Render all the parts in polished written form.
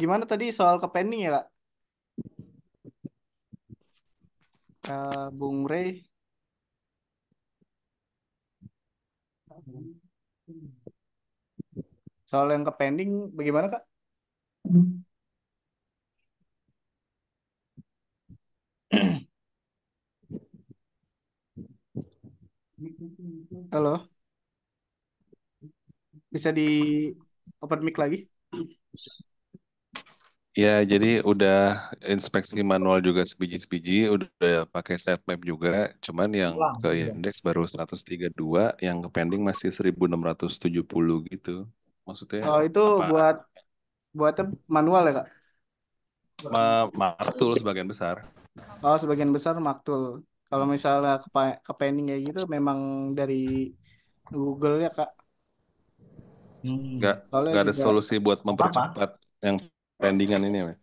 Gimana tadi soal ke pending ya, Kak? Bung Rey, soal yang ke pending bagaimana, Kak? Halo, bisa di open mic lagi? Ya, jadi udah inspeksi manual juga sebiji-sebiji, udah pakai sitemap juga. Cuman yang ke indeks baru 132, yang ke pending masih 1670 gitu. Maksudnya Oh, itu apa? buat buatnya manual ya, Kak? Martul sebagian besar. Oh, sebagian besar maktul. Kalau misalnya ke pending kayak gitu memang dari Google ya, Kak. Nggak, Soalnya nggak ada juga solusi buat apa? mempercepat yang pendingan ini, Mas.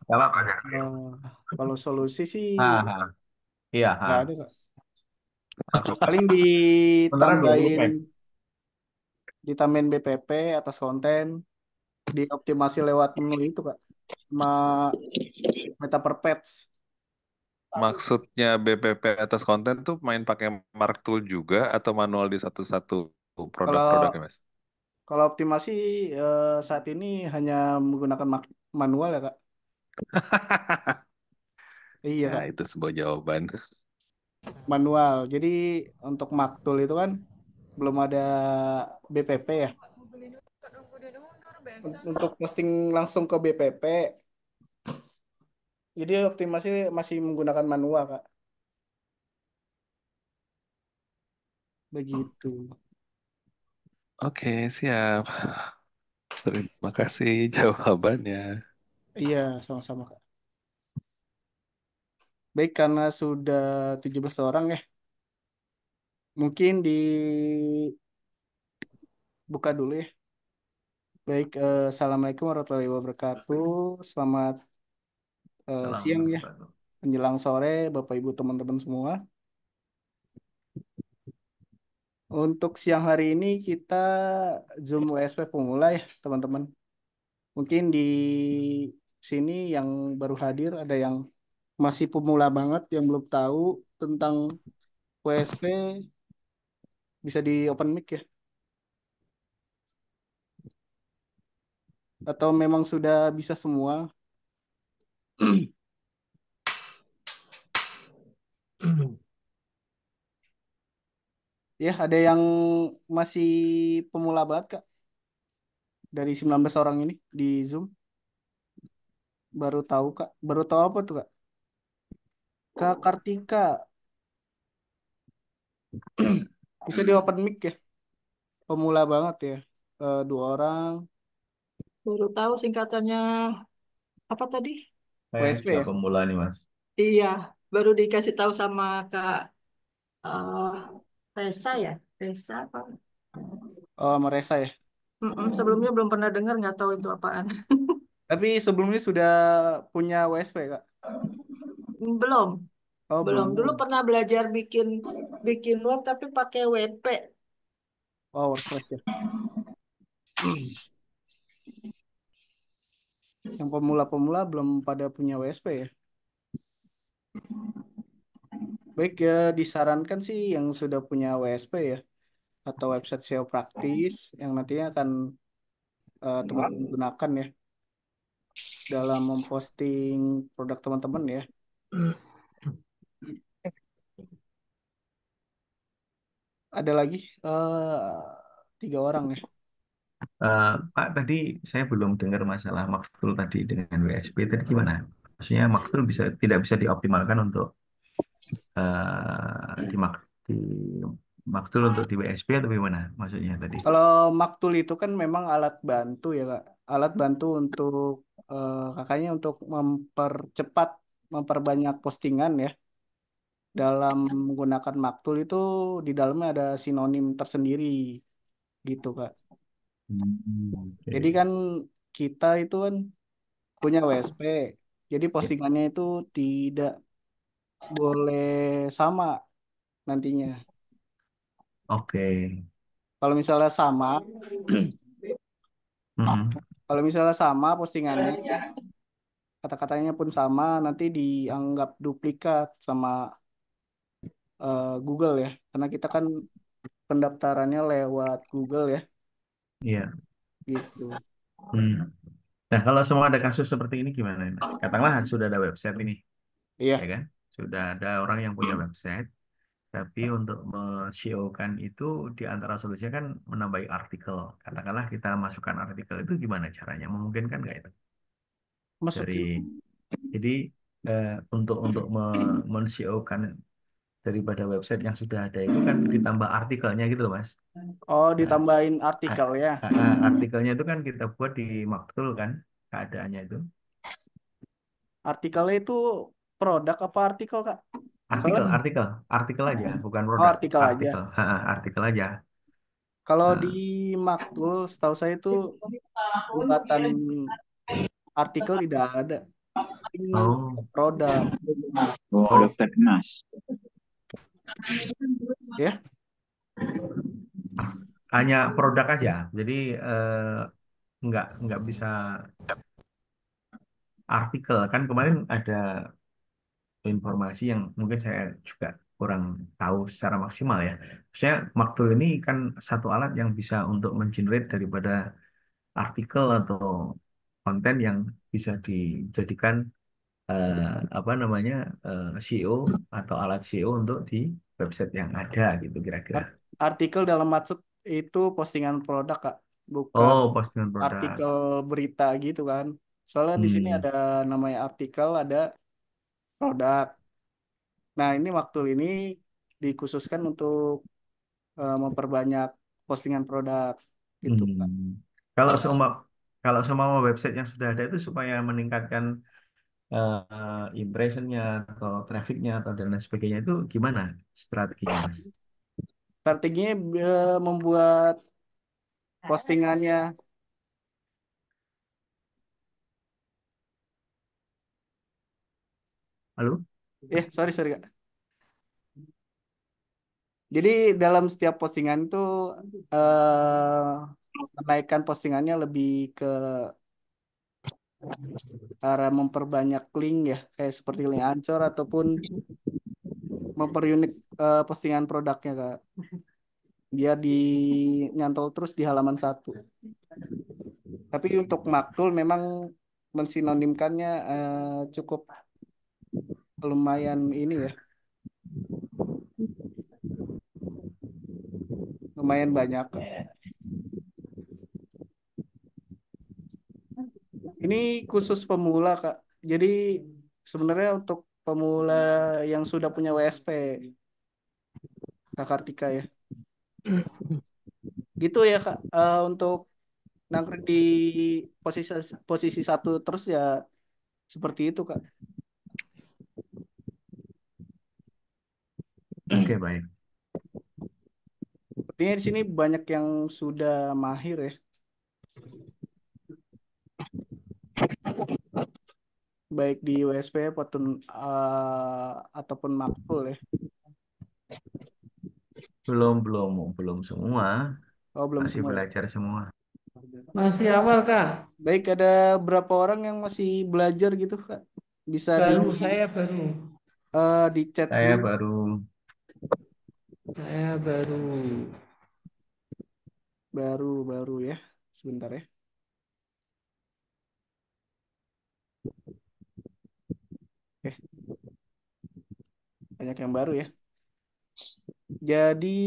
Kalau ada. kalau solusi sih Iya, nggak ada, Kak. Apa? Paling sementara belum ditambahin connect. ditambahin BPP atas konten, dioptimasi lewat menu itu, Kak. Sama meta per page. Maksudnya BPP atas konten tuh main pakai Marktool juga atau manual di satu-satu Kalau produk-produknya, Mas? kalau optimasi saat ini hanya menggunakan manual ya, Kak. Iya, Ya, Kak, itu sebuah jawaban. manual. Jadi untuk maktul itu kan belum ada BPP ya. Untuk posting langsung ke BPP, jadi optimasi masih menggunakan manual, Kak. Begitu. Oke, siap. Terima kasih jawabannya. Iya, sama-sama, Kak. Baik, karena sudah 17 orang ya, mungkin dibuka dulu ya. Baik, Assalamualaikum warahmatullahi wabarakatuh. Selamat Salam siang ya, warahmatullahi wabarakatuh. menjelang sore, Bapak Ibu teman-teman semua. Untuk siang hari ini kita Zoom WSP pemula ya, teman-teman. Mungkin di sini yang baru hadir ada yang masih pemula banget, yang belum tahu tentang WSP, bisa di open mic ya. Atau memang sudah bisa semua. Ya, ada yang masih pemula banget, Kak. Dari 19 orang ini di Zoom. Baru tahu, Kak. Baru tahu apa tuh, Kak? Kak Kartika. Bisa di open mic ya. Pemula banget ya. Dua orang. Baru tahu singkatannya apa tadi? Saya WSP juga ya. pemula nih, Mas. Iya, baru dikasih tahu sama Kak eh, Resa ya. Resa apa? Oh, Maresa ya. Sebelumnya belum pernah dengar, nggak tahu itu apaan. Tapi sebelumnya sudah punya WSP, Kak. Belum, Oh, belum. Dulu belum. pernah belajar bikin bikin web tapi pakai WP. Oh, WordPress ya. Yang pemula-pemula belum pada punya WSP ya. Baik ya, disarankan sih yang sudah punya WSP ya, atau website SEO praktis yang nantinya akan teman-teman gunakan ya dalam memposting produk teman-teman ya. Ada lagi tiga orang ya. Pak, tadi saya belum dengar masalah Maxtool tadi dengan WSP tadi gimana? Maksudnya Maxtool tidak bisa dioptimalkan untuk eh di, Max- di Maxtool untuk di WSP atau gimana? Maksudnya tadi? Kalau Maktul itu kan memang alat bantu ya, Kak. Alat bantu untuk kakaknya untuk mempercepat, memperbanyak postingan ya. Dalam menggunakan Maktul itu di dalamnya ada sinonim tersendiri gitu, Kak. Jadi Oke. kan kita itu kan punya WSP. Jadi postingannya itu tidak boleh sama nantinya. Oke. Kalau misalnya sama, Mm-mm. Kalau misalnya sama postingannya, kata-katanya pun sama, nanti dianggap duplikat sama Google ya. Karena kita kan pendaftarannya lewat Google ya, Iya. gitu. Hmm. Nah, kalau semua ada kasus seperti ini gimana, Mas? Katakanlah sudah ada website ini, ya Iya, kan? Sudah ada orang yang punya website, tapi untuk men-SEO-kan itu di antara solusinya kan menambahi artikel. Katakanlah kita masukkan artikel itu gimana caranya? Memungkinkan nggak itu? masukin. Dari jadi untuk men-SEO-kan daripada website yang sudah ada itu kan ditambah artikelnya gitu loh, Mas. Oh, Nah, ditambahin a- artikel ya. artikelnya itu kan kita buat di Maktul kan keadaannya itu. Artikelnya itu produk apa artikel, Kak? Artikel, Soalnya, artikel aja, bukan oh produk. artikel aja. Artikel, artikel aja. Kalau di Nah, Maktul, setahu saya itu buatan artikel tidak ada. Ini oh, produk, Oh, daftar kemas. ya. hanya produk aja. Jadi nggak bisa artikel kan kemarin ada informasi yang mungkin saya juga kurang tahu secara maksimal ya. Maksudnya Maktul ini kan satu alat yang bisa untuk mengenerate daripada artikel atau konten yang bisa dijadikan apa namanya SEO atau alat SEO untuk di website yang ada gitu kira-kira. Artikel dalam maksud itu postingan produk, Kak. Bukan Oh, postingan produk. artikel berita gitu kan. Soalnya di sini Hmm. ada namanya artikel, ada produk. Nah, ini waktu ini dikhususkan untuk memperbanyak postingan produk gitu, Kak. Hmm. Kalau Kalau semua website yang sudah ada itu supaya meningkatkan impressionnya atau trafficnya atau dan lain sebagainya itu gimana strateginya, Mas? strateginya membuat postingannya, Halo? sorry sorry Kak. Jadi dalam setiap postingan itu menaikkan postingannya lebih ke arah memperbanyak link ya, kayak seperti link Anchor ataupun memperunik postingan produknya Kak. Dia nyantol terus di halaman satu. Tapi untuk Maktul memang mensinonimkannya cukup lumayan ini ya, lumayan banyak. Ini khusus pemula, Kak. Jadi sebenarnya untuk pemula yang sudah punya WSP, Kak Kartika ya. Gitu ya, Kak. Untuk nangkring di posisi posisi satu terus ya seperti itu, Kak. Oke, baik. Sepertinya di sini banyak yang sudah mahir ya, baik di WSP ataupun Makful ya. Belum semua, Oh, belum masih semua ya. belajar semua. Masih awal, Kak. Baik, ada berapa orang yang masih belajar gitu, Kak? Bisa Saya baru. di chat Saya Zoom. baru Saya baru. Baru ya. Sebentar ya. Oke, banyak yang baru ya. Jadi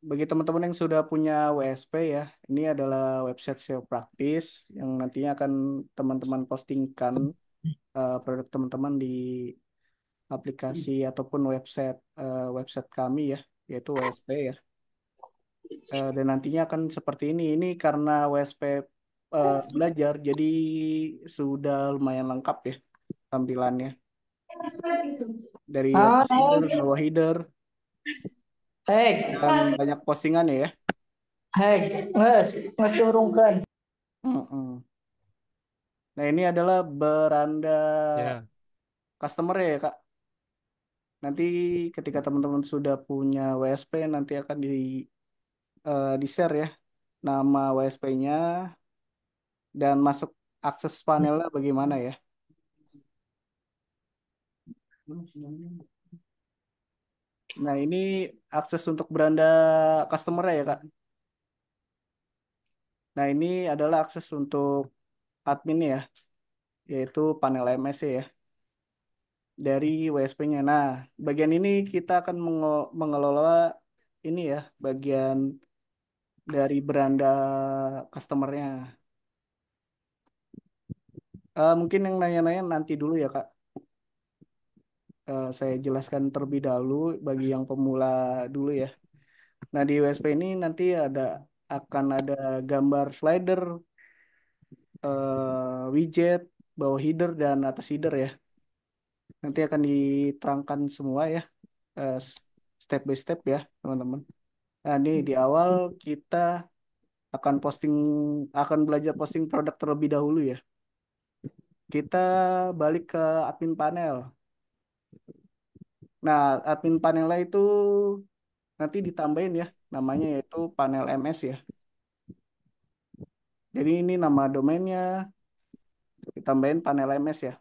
bagi teman-teman yang sudah punya WSP ya, ini adalah website SEO praktis yang nantinya akan teman-teman postingkan produk teman-teman di aplikasi ataupun website kami ya, yaitu WSP ya. Dan nantinya akan seperti ini. Ini karena WSP belajar, jadi sudah lumayan lengkap ya tampilannya. Dari Oh, atas header, bawah header, hek, dan banyak postingan ya. hek, nges turunkan. Mm-mm. Nah, ini adalah beranda Ya. customer ya, Kak. Nanti ketika teman-teman sudah punya WSP, nanti akan di share ya nama WSP-nya, dan masuk akses panelnya bagaimana ya. Nah, ini akses untuk beranda customer ya, Kak. Nah, ini adalah akses untuk admin ya, yaitu panel MS ya, dari WSP-nya. Nah, bagian ini kita akan mengelola ini ya, bagian dari beranda customernya. Mungkin yang nanya-nanya nanti dulu ya, Kak. Saya jelaskan terlebih dahulu bagi yang pemula dulu ya. Nah, di WSP ini nanti akan ada gambar slider, widget, bawah header, dan atas header ya. Nanti akan diterangkan semua ya, eh, step by step ya, teman-teman. Nah, ini di awal kita akan akan belajar posting produk terlebih dahulu ya. Kita balik ke admin panel. Nah, admin panelnya itu nanti ditambahin ya, namanya yaitu panel MS ya. Jadi ini nama domainnya, ditambahin panel MS ya.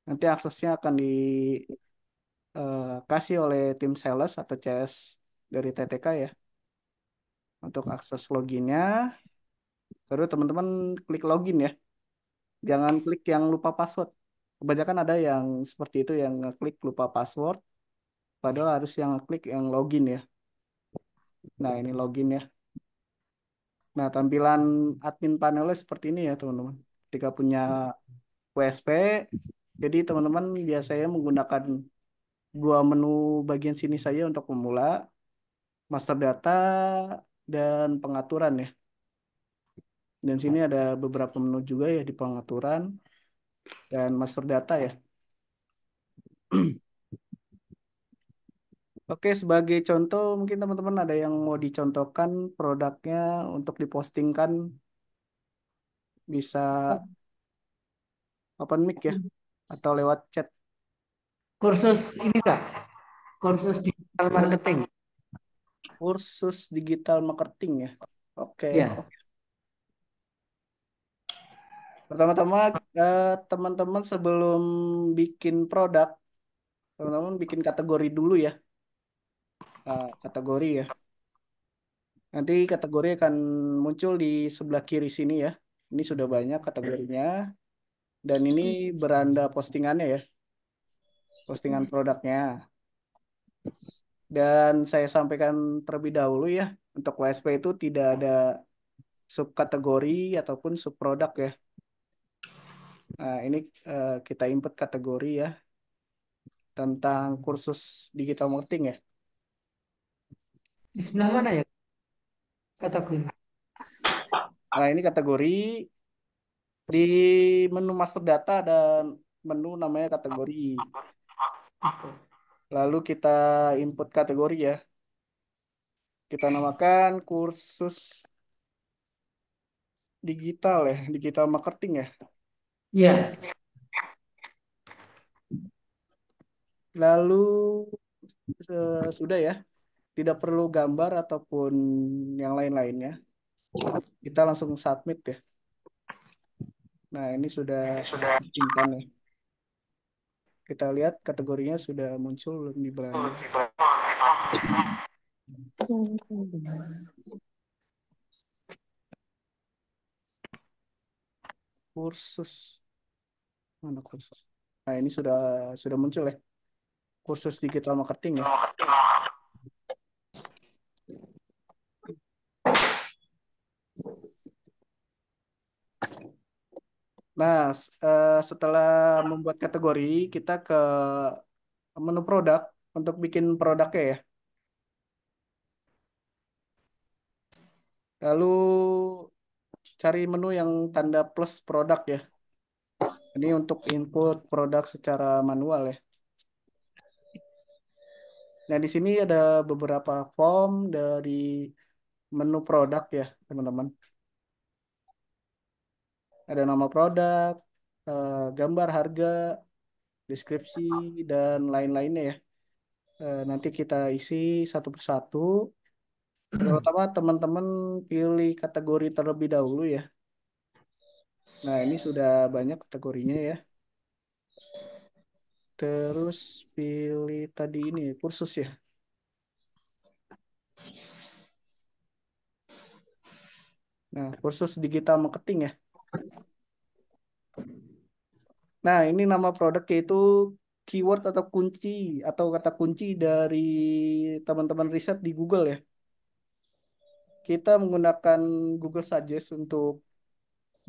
Nanti aksesnya akan dikasih oleh tim sales atau CS dari TTK ya. Untuk akses loginnya, baru teman-teman klik login ya. Jangan klik yang lupa password. Kebanyakan ada yang seperti itu yang ngeklik lupa password, padahal harus yang ngeklik yang login ya. Nah, ini login ya. Nah, tampilan admin panelnya seperti ini ya, teman-teman. Ketika punya WSP, jadi teman-teman biasanya menggunakan dua menu bagian sini saja untuk pemula, master data, dan pengaturan ya. Dan sini ada beberapa menu juga ya di pengaturan dan master data ya. Oke, sebagai contoh mungkin teman-teman ada yang mau dicontohkan produknya untuk dipostingkan, bisa open mic ya atau lewat chat. Kursus ini Kak, kursus digital marketing. Kursus digital marketing ya. Oke. Ya, Pertama-tama teman-teman sebelum bikin produk, teman-teman bikin kategori dulu ya. Kategori ya. Nanti kategori akan muncul di sebelah kiri sini ya. Ini sudah banyak kategorinya. Dan ini beranda postingannya ya. Postingan produknya. Dan saya sampaikan terlebih dahulu ya. Untuk WSP itu tidak ada subkategori ataupun subproduk ya. Nah, ini kita input kategori ya. Tentang kursus digital marketing ya. di sebelah mana ya kategori? Nah, ini kategori di menu master data dan menu namanya kategori. Lalu kita input kategori ya. Kita namakan kursus digital ya, digital marketing ya. Ya, Lalu sudah ya, tidak perlu gambar ataupun yang lain-lainnya. Kita langsung submit ya. Nah, ini sudah simpan ya. Kita lihat kategorinya sudah muncul di beranda. Kursus. Mana kursus? Nah, ini sudah muncul ya. Kursus digital marketing ya. Nah, setelah membuat kategori, kita ke menu produk untuk bikin produknya ya. Lalu cari menu yang tanda plus produk ya. Ini untuk input produk secara manual ya. Nah, di sini ada beberapa form dari menu produk ya, teman-teman. Ada nama produk, gambar harga, deskripsi, dan lain-lainnya ya. Nanti kita isi satu persatu. Pertama, teman-teman pilih kategori terlebih dahulu ya. Nah, ini sudah banyak kategorinya ya. Terus pilih tadi ini kursus ya. Nah, kursus digital marketing ya. Nah, ini nama produknya itu keyword atau kunci atau kata kunci dari teman-teman riset di Google ya. Kita menggunakan Google Suggest untuk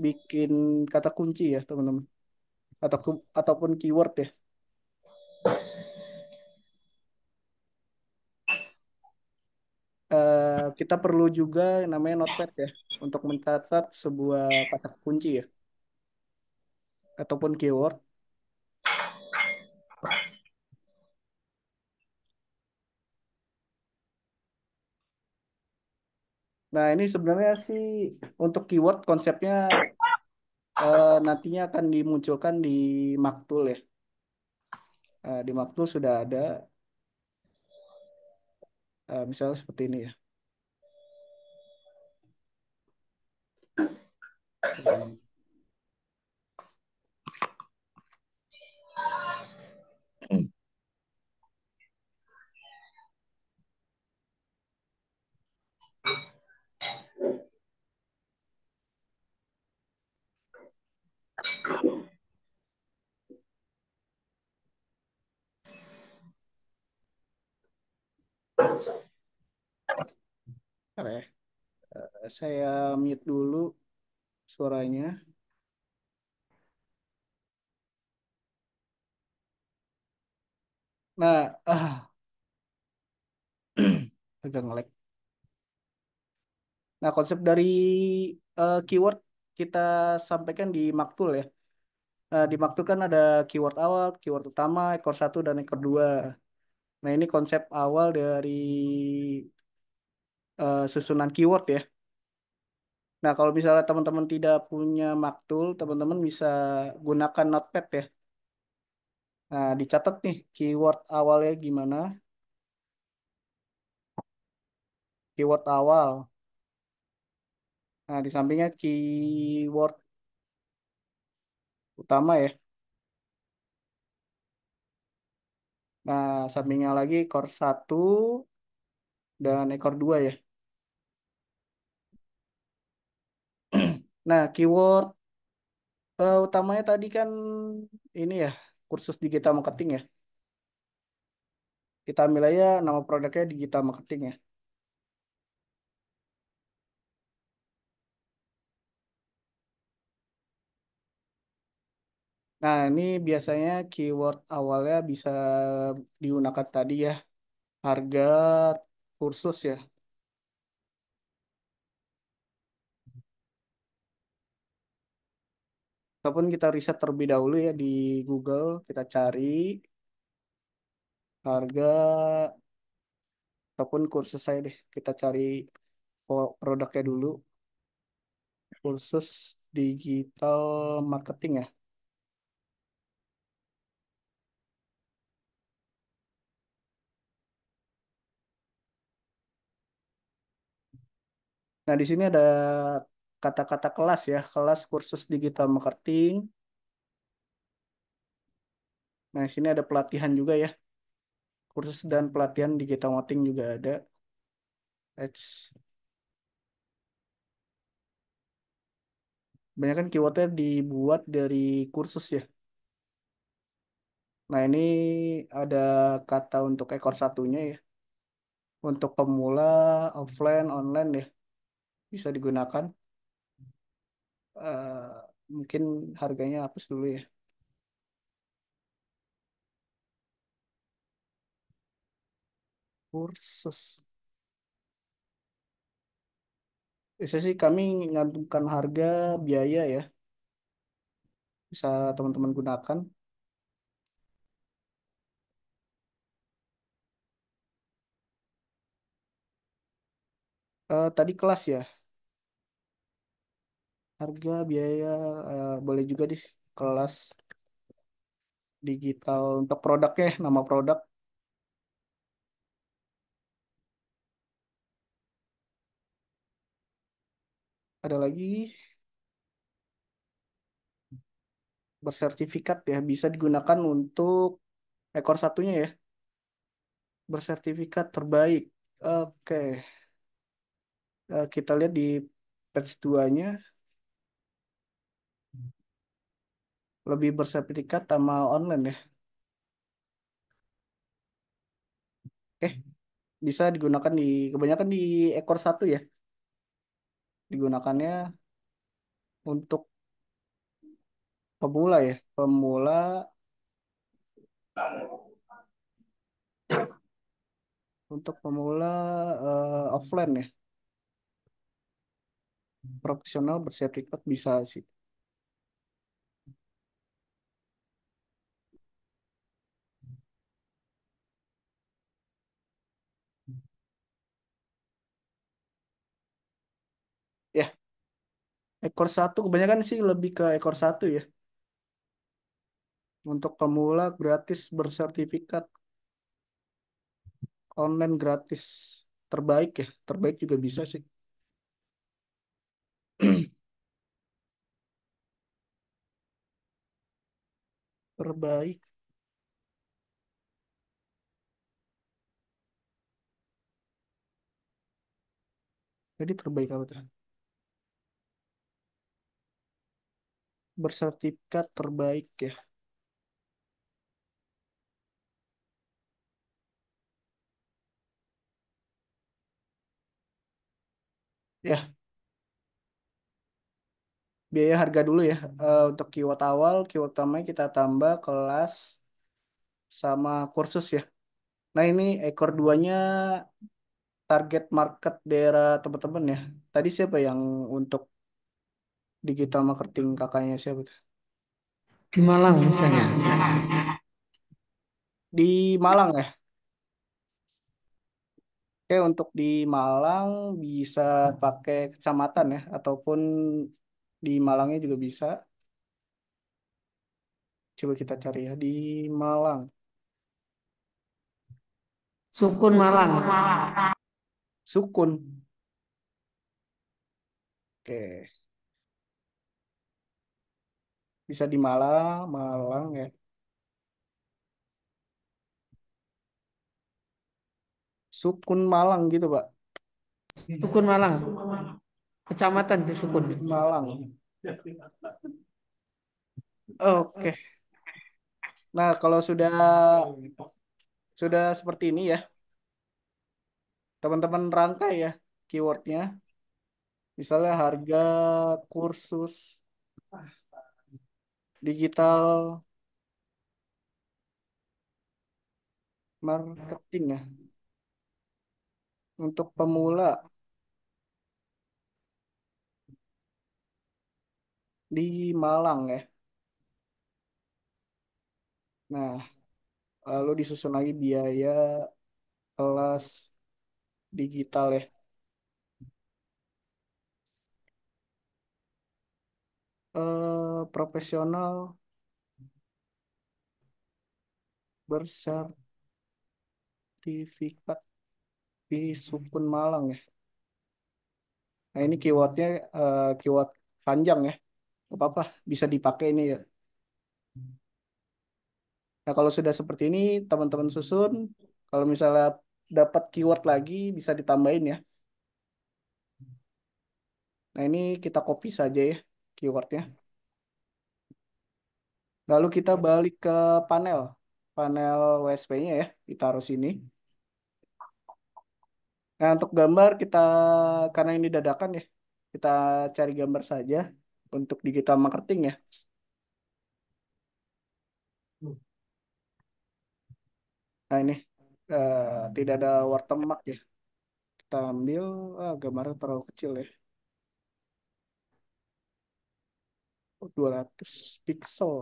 bikin kata kunci ya, teman-teman. Ataupun keyword ya. Kita perlu juga yang namanya Notepad ya untuk mencatat sebuah kata kunci ya ataupun keyword. Nah, ini sebenarnya sih untuk keyword konsepnya nantinya akan dimunculkan di Maktul ya. Di Maktul sudah ada misalnya seperti ini ya. Hmm. Bentar ya. Saya mute dulu suaranya. Nah, agak nge-lag. Nah, konsep dari keyword kita sampaikan di Maktul ya. Di Maktul kan ada keyword awal, keyword utama, ekor satu dan ekor dua. Nah, ini konsep awal dari susunan keyword ya. Nah, kalau misalnya teman-teman tidak punya Maktul, teman-teman bisa gunakan Notepad ya. Nah, dicatat nih keyword awalnya gimana. Keyword awal. Nah, di sampingnya keyword utama ya. Nah, sampingnya lagi ekor satu dan ekor dua ya. Nah, keyword utamanya tadi kan ini ya, kursus digital marketing ya. Kita ambil aja nama produknya digital marketing ya. Nah, ini biasanya keyword awalnya bisa digunakan tadi ya, harga kursus ya. Ataupun kita riset terlebih dahulu ya di Google, kita cari harga ataupun kursus saya deh. Kita cari produknya dulu, kursus digital marketing ya. Nah, di sini ada kata-kata kelas ya, kelas kursus digital marketing. Nah, di sini ada pelatihan juga ya, kursus dan pelatihan digital marketing juga ada. Eits. Banyak kan keywordnya dibuat dari kursus ya. Nah, ini ada kata untuk ekor satunya ya. Untuk pemula, offline, online ya, bisa digunakan. Eh, Mungkin harganya hapus dulu ya. Kursus. Bisa sih kami mengantumkan harga biaya ya. Bisa teman-teman gunakan. Tadi kelas ya. Harga biaya boleh juga di kelas digital untuk produknya, nama produk ada lagi. bersertifikat ya, bisa digunakan untuk ekor satunya ya, bersertifikat terbaik. Oke, kita lihat di batch 2-nya lebih bersertifikat sama online ya. Eh, bisa digunakan di kebanyakan di ekor satu ya. Digunakannya untuk pemula ya, pemula untuk pemula offline ya. Profesional bersertifikat bisa sih. Ya, ekor satu kebanyakan sih lebih ke ekor satu ya. Untuk pemula gratis bersertifikat, online gratis terbaik ya. Terbaik juga bisa sih. Terbaik. Jadi terbaik apa tuh? Bersertifikat terbaik ya. Ya, biaya harga dulu ya. Untuk keyword awal, keyword utamanya kita tambah kelas sama kursus ya. Nah ini ekor duanya target market daerah teman-teman ya. Tadi siapa yang untuk digital marketing kakaknya siapa tuh? Di Malang misalnya. Di Malang ya. Oke, untuk di Malang bisa pakai kecamatan ya, ataupun di Malangnya juga bisa. Coba kita cari ya di Malang. Sukun Malang. Sukun. Oke, bisa di Malang, Malang ya. Sukun Malang gitu, Pak. Sukun Malang. Kecamatan itu Sukun. Malang. Oke. Nah, kalau sudah seperti ini ya, teman-teman rangkai ya keywordnya. Misalnya harga, kursus, digital marketing ya. Untuk pemula di Malang ya. Nah, lalu disusun lagi biaya kelas digital ya. Profesional bersertifikat di Sukun Malang ya. Nah, ini keywordnya keyword panjang ya. Gak apa-apa, bisa dipakai ini ya. Nah, kalau sudah seperti ini, teman-teman susun. Kalau misalnya dapat keyword lagi, bisa ditambahin ya. Nah, ini kita copy saja ya keywordnya. Lalu kita balik ke panel. Panel WSP-nya ya, ditaruh sini. Nah, untuk gambar kita, karena ini dadakan ya, kita cari gambar saja untuk digital marketing ya. Nah, ini tidak ada watermark ya. Kita ambil, gambarnya terlalu kecil ya. 200 pixel.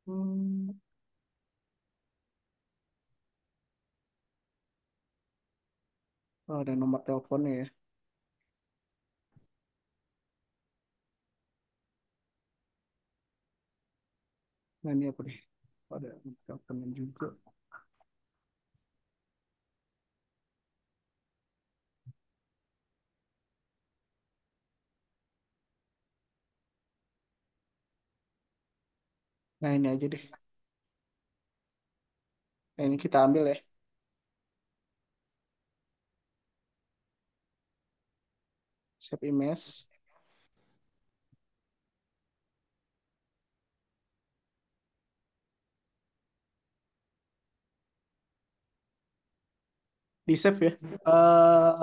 Hmm, ada nomor teleponnya ya. Nah, ini apa nih? Ada nomor teleponnya juga. Nah ini aja deh. Nah, ini kita ambil ya. Save image. Di save ya.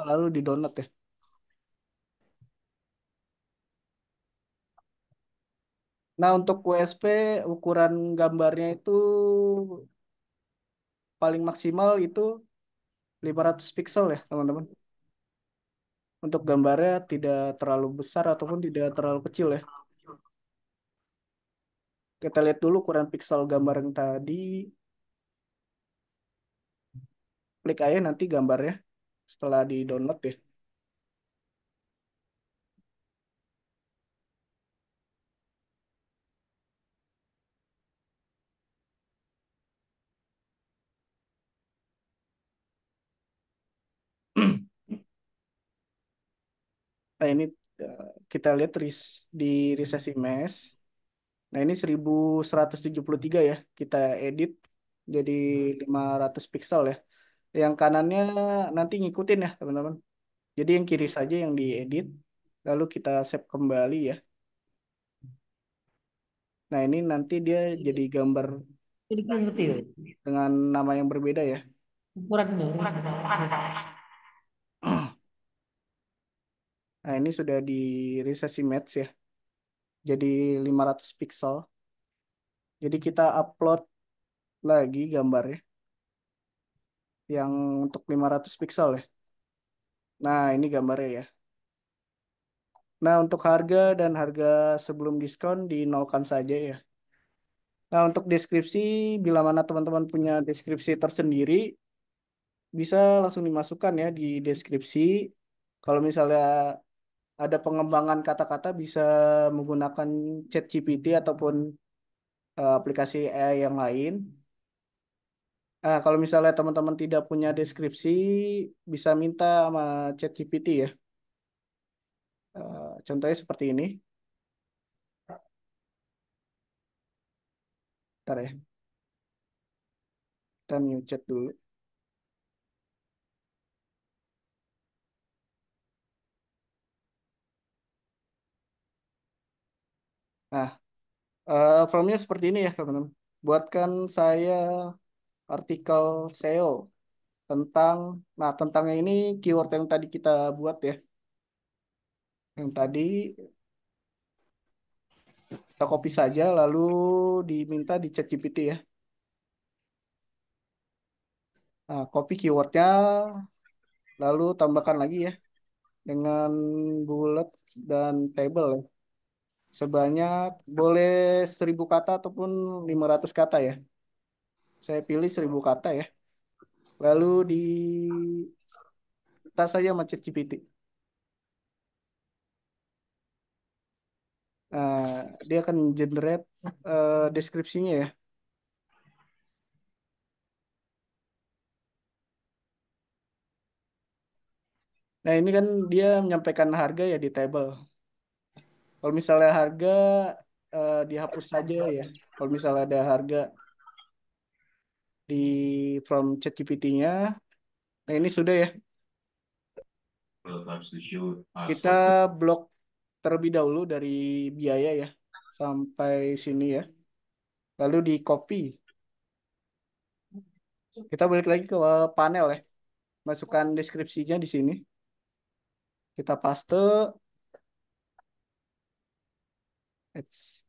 Lalu di download ya. Nah untuk WSP ukuran gambarnya itu paling maksimal itu 500 pixel ya teman-teman. Untuk gambarnya tidak terlalu besar ataupun tidak terlalu kecil ya. Kita lihat dulu ukuran pixel gambar yang tadi. Klik aja nanti gambarnya setelah di download ya. Nah ini eh, kita lihat di resesi mesh. Nah ini 1173 ya. Kita edit jadi 500 pixel ya. Yang kanannya nanti ngikutin ya teman-teman. Jadi yang kiri saja yang diedit. Lalu kita save kembali ya. Nah ini nanti dia jadi gambar Jadi ngerti ya. dengan nama yang berbeda ya. Ukurannya. Nah ini sudah di resesi match ya. Jadi 500 pixel. Jadi kita upload lagi gambarnya yang untuk 500 pixel ya. Nah ini gambarnya ya. Nah untuk harga dan harga sebelum diskon dinolkan saja ya. Nah untuk deskripsi, bila mana teman-teman punya deskripsi tersendiri, bisa langsung dimasukkan ya di deskripsi. Kalau misalnya ada pengembangan kata-kata bisa menggunakan ChatGPT ataupun aplikasi AI yang lain. Nah, kalau misalnya teman-teman tidak punya deskripsi, bisa minta sama ChatGPT ya. Contohnya seperti ini. Ntar ya, kita new chat dulu. Nah, formnya seperti ini ya teman-teman. Buatkan saya artikel SEO tentang, nah tentangnya ini keyword yang tadi kita buat ya. Yang tadi kita copy saja lalu diminta di ChatGPT ya. Nah, copy keywordnya lalu tambahkan lagi ya dengan bullet dan table ya. Sebanyak boleh 1000 kata ataupun 500 kata ya. Saya pilih 1000 kata ya. Lalu di kita saja sama ChatGPT. Nah, dia akan generate deskripsinya ya. Nah, ini kan dia menyampaikan harga ya di table. Kalau misalnya harga dihapus saja ya. Kalau misalnya ada harga di from ChatGPT-nya, nah ini sudah ya. Kita blok terlebih dahulu dari biaya ya sampai sini ya. Lalu di copy. Kita balik lagi ke panel ya. Masukkan deskripsinya di sini. Kita paste. It's-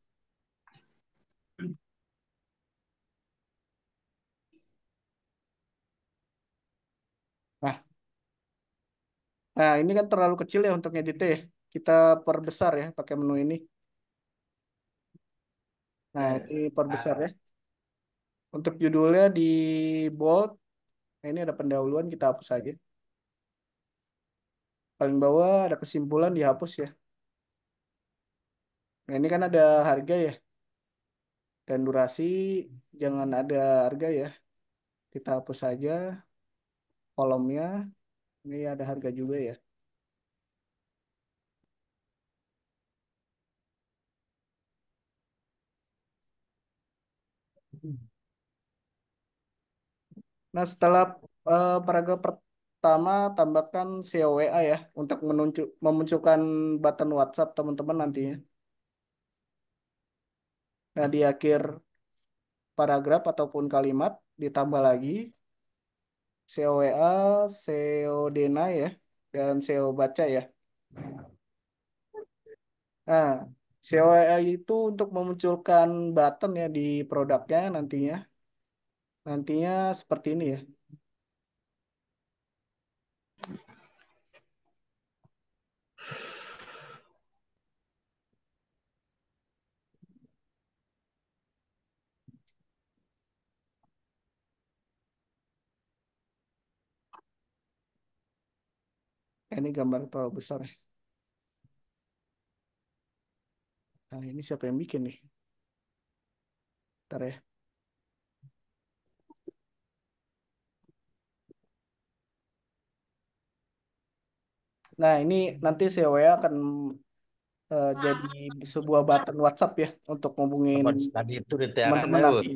Nah, nah, ini kan terlalu kecil ya untuk ngeditnya ya. Kita perbesar ya pakai menu ini. Nah, ini perbesar ya. Untuk judulnya di bold. Nah, ini ada pendahuluan kita hapus aja. Paling bawah ada kesimpulan dihapus ya. Nah, ini kan ada harga ya. Dan durasi jangan ada harga ya. Kita hapus saja kolomnya. Ini ada harga juga ya. Nah, setelah paragraf pertama tambahkan COWA ya untuk memunculkan button WhatsApp teman-teman nantinya. Nah, di akhir paragraf ataupun kalimat ditambah lagi COWA, CO deny ya, dan CO baca ya. Nah, COWA itu untuk memunculkan button ya di produknya nantinya. Nantinya seperti ini ya. Ini gambar terlalu besar ya. Nah, ini siapa yang bikin nih? Ntar ya. Nah, ini nanti COWA akan jadi sebuah button WhatsApp ya untuk ngubungin Kapan tadi itu di tiara teman-teman ngawur. nanti.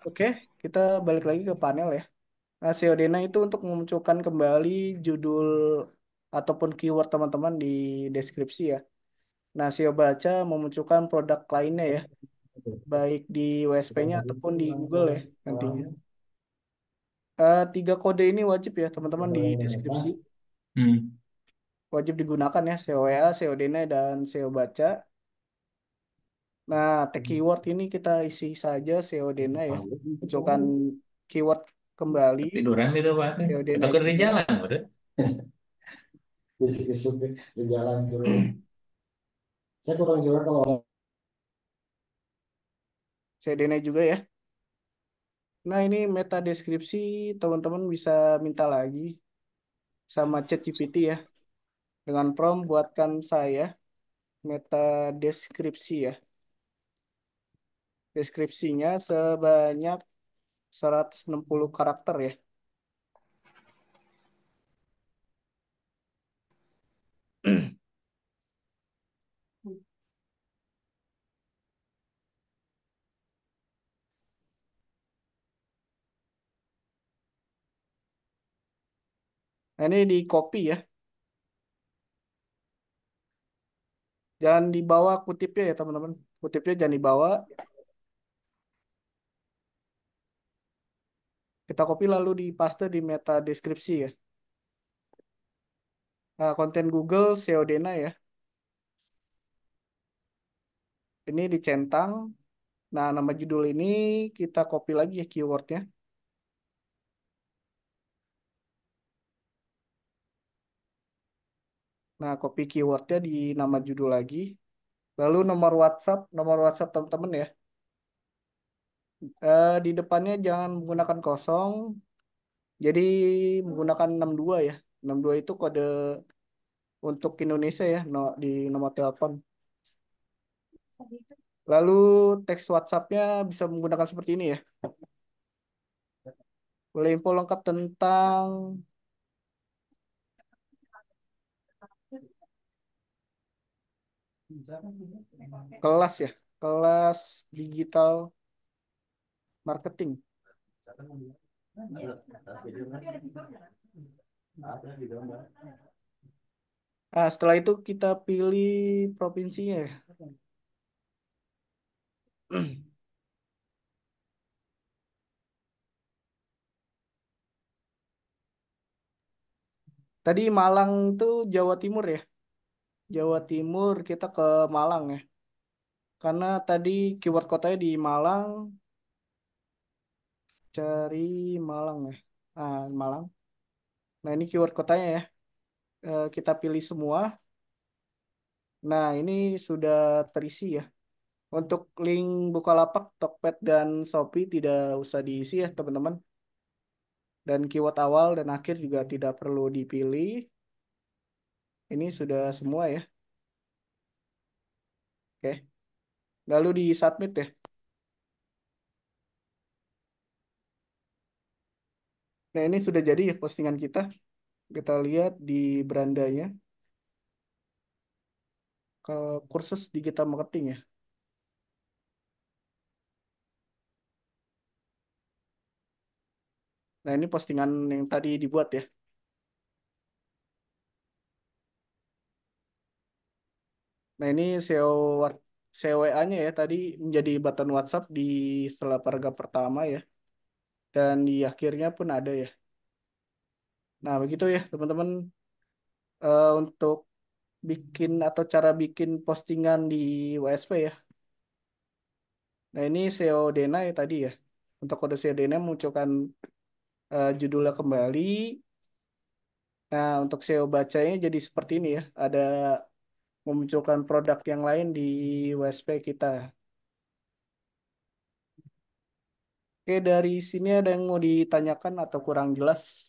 Oke, kita balik lagi ke panel ya. Nah, Seodena itu untuk memunculkan kembali judul ataupun keyword teman-teman di deskripsi ya. Nah, SEO baca memunculkan produk lainnya ya, baik di WSP-nya ataupun di Google ya nantinya. Tiga kode ini wajib ya teman-teman di deskripsi. Wajib digunakan ya, SEO-WA, SEO-DENA, dan SEO baca. Nah, tag keyword ini kita isi saja SEO-DENA ya. Munculkan keyword kembali, Tiduran itu Pak. SEO-DENA Atau itu di ya. jalan, udah. Besok-besok di jalan terus. Saya kurang juga kalau SEO-DENA juga ya. Nah, ini meta deskripsi teman-teman bisa minta lagi sama ChatGPT ya. Dengan prompt buatkan saya meta deskripsi ya. Deskripsinya sebanyak 160 karakter ya. Nah, ini di copy ya. Jangan dibawa kutipnya ya teman-teman. Kutipnya jangan dibawa. Kita copy lalu di paste di meta deskripsi ya. Nah, konten Google SEO-DENA ya. Ini dicentang. Nah, nama judul ini kita copy lagi ya keywordnya. Nah, copy keywordnya di nama judul lagi. Lalu nomor WhatsApp teman-teman ya. Di depannya jangan menggunakan kosong. Jadi menggunakan 62 ya. 62 itu kode untuk Indonesia ya, di nomor telepon. Lalu teks WhatsApp-nya bisa menggunakan seperti ini ya. Boleh info lengkap tentang kelas ya, kelas digital marketing. Nah, setelah itu kita pilih provinsinya ya. Tadi Malang itu Jawa Timur ya. Jawa Timur kita ke Malang ya. Karena tadi keyword kotanya di Malang, cari Malang ya. Ah, Malang. Nah, ini keyword kotanya ya. Kita pilih semua. Nah, ini sudah terisi ya. Untuk link Bukalapak, Tokped, dan Shopee tidak usah diisi ya, teman-teman. Dan keyword awal dan akhir juga tidak perlu dipilih. Ini sudah semua ya. Oke. Lalu di submit ya. Nah, ini sudah jadi ya postingan kita. Kita lihat di berandanya. Ke kursus digital marketing ya. Nah, ini postingan yang tadi dibuat ya. Nah, ini CWA-nya ya tadi menjadi button WhatsApp di setelah paragraf pertama ya. Dan di akhirnya pun ada ya. Nah, begitu ya teman-teman, untuk bikin atau cara bikin postingan di WSP ya. Nah, ini SEO Dena ya tadi ya. Untuk kode SEO Dena munculkan judulnya kembali. Nah, untuk SEO bacanya jadi seperti ini ya. Ada memunculkan produk yang lain di WSP kita. Oke, dari sini ada yang mau ditanyakan atau kurang jelas?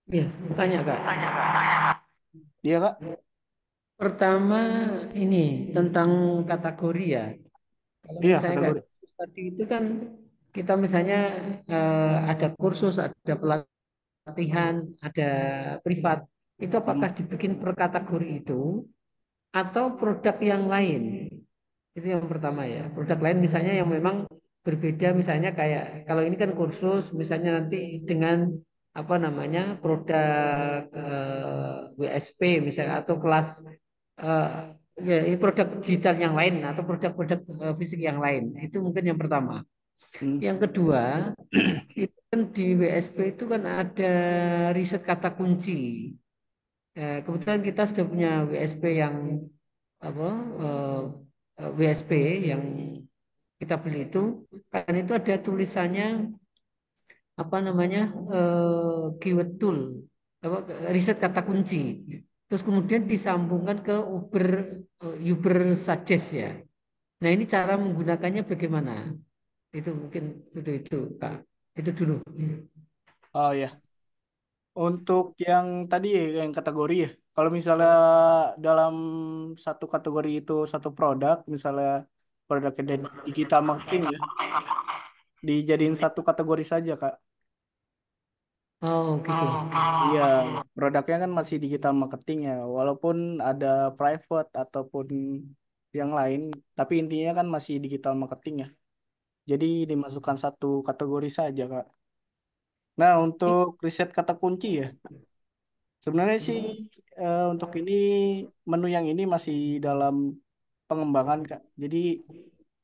Iya, tanya Kak. Iya, Kak? Pertama ini tentang kategori ya. Kalau Iya, misalnya kategori. kayak tadi itu kan kita misalnya ada kursus, ada pelatihan, ada privat. Itu apakah Hmm. dibikin per kategori itu atau produk yang lain? Itu yang pertama ya. Produk lain misalnya yang memang berbeda, misalnya kayak kalau ini kan kursus, misalnya nanti dengan apa namanya produk WSP misalnya atau kelas eh, ya ini produk digital yang lain atau produk-produk fisik yang lain. Itu mungkin yang pertama. Hmm. Yang kedua, itu kan di WSP itu kan ada riset kata kunci. Kebetulan kita sudah punya WSP yang apa WSP yang kita beli itu kan itu ada tulisannya apa namanya keyword tool apa riset kata kunci terus kemudian disambungkan ke Uber suggest ya. Nah ini cara menggunakannya bagaimana? Itu mungkin itu Kak. Itu dulu. Oh ya, untuk yang tadi ya, yang kategori ya. Kalau misalnya dalam satu kategori itu satu produk, misalnya produk digital marketing ya, dijadiin satu kategori saja, Kak. Oh gitu. Iya, produknya kan masih digital marketing ya, walaupun ada private ataupun yang lain, tapi intinya kan masih digital marketing ya. Jadi dimasukkan satu kategori saja, Kak. Nah, untuk riset kata kunci ya, sebenarnya sih untuk ini menu yang ini masih dalam pengembangan, Kak. Jadi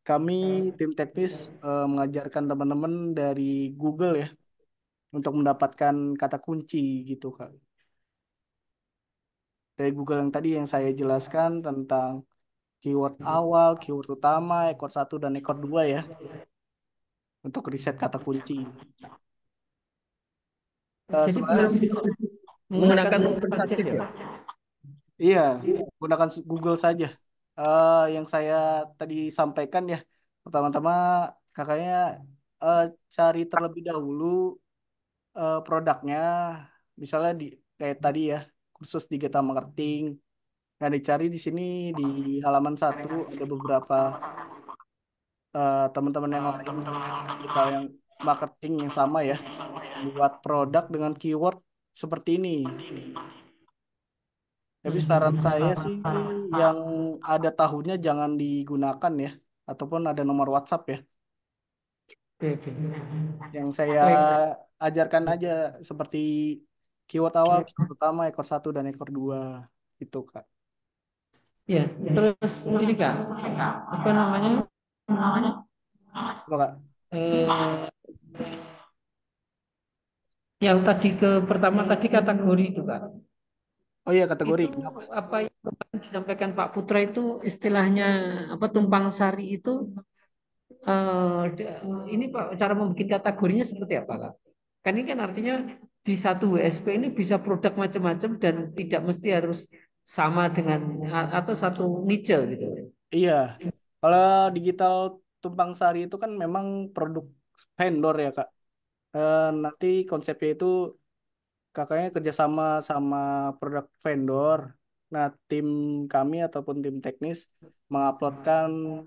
kami tim teknis mengajarkan teman-teman dari Google ya untuk mendapatkan kata kunci gitu, Kak. Dari Google yang tadi yang saya jelaskan tentang keyword awal, keyword utama, ekor satu dan ekor dua ya untuk riset kata kunci. Jadi Sebenarnya belum sih menggunakan Uber suggest ya Pak? iya gunakan Google saja. Yang saya tadi sampaikan ya pertama-tama kakaknya eh, cari terlebih dahulu produknya, misalnya di kayak tadi ya kursus digital marketing. Nah dicari di sini di halaman satu ada beberapa teman-teman yang lain digital yang marketing yang sama ya buat produk dengan keyword seperti ini. Tapi saran saya sih yang ada tahunnya jangan digunakan ya ataupun ada nomor WhatsApp ya. Oke, oke. Yang saya Baik. ajarkan aja seperti keyword awal, keyword utama, ekor satu dan ekor dua itu Kak. Ya, terus ini Kak, apa namanya? Apa, Kak? Eh, yang tadi ke pertama tadi kategori itu Kak. Oh iya kategori Itu kenapa? apa yang kemarin disampaikan Pak Putra itu istilahnya apa tumpang sari itu ini Pak cara membuat kategorinya seperti apa Kak? Kan ini kan artinya di satu WSP ini bisa produk macam-macam dan tidak mesti harus sama dengan atau satu niche gitu. Iya, kalau digital tumpang sari itu kan memang produk vendor ya Kak. Nanti konsepnya itu kakaknya kerjasama sama produk vendor. Nah, tim kami ataupun tim teknis menguploadkan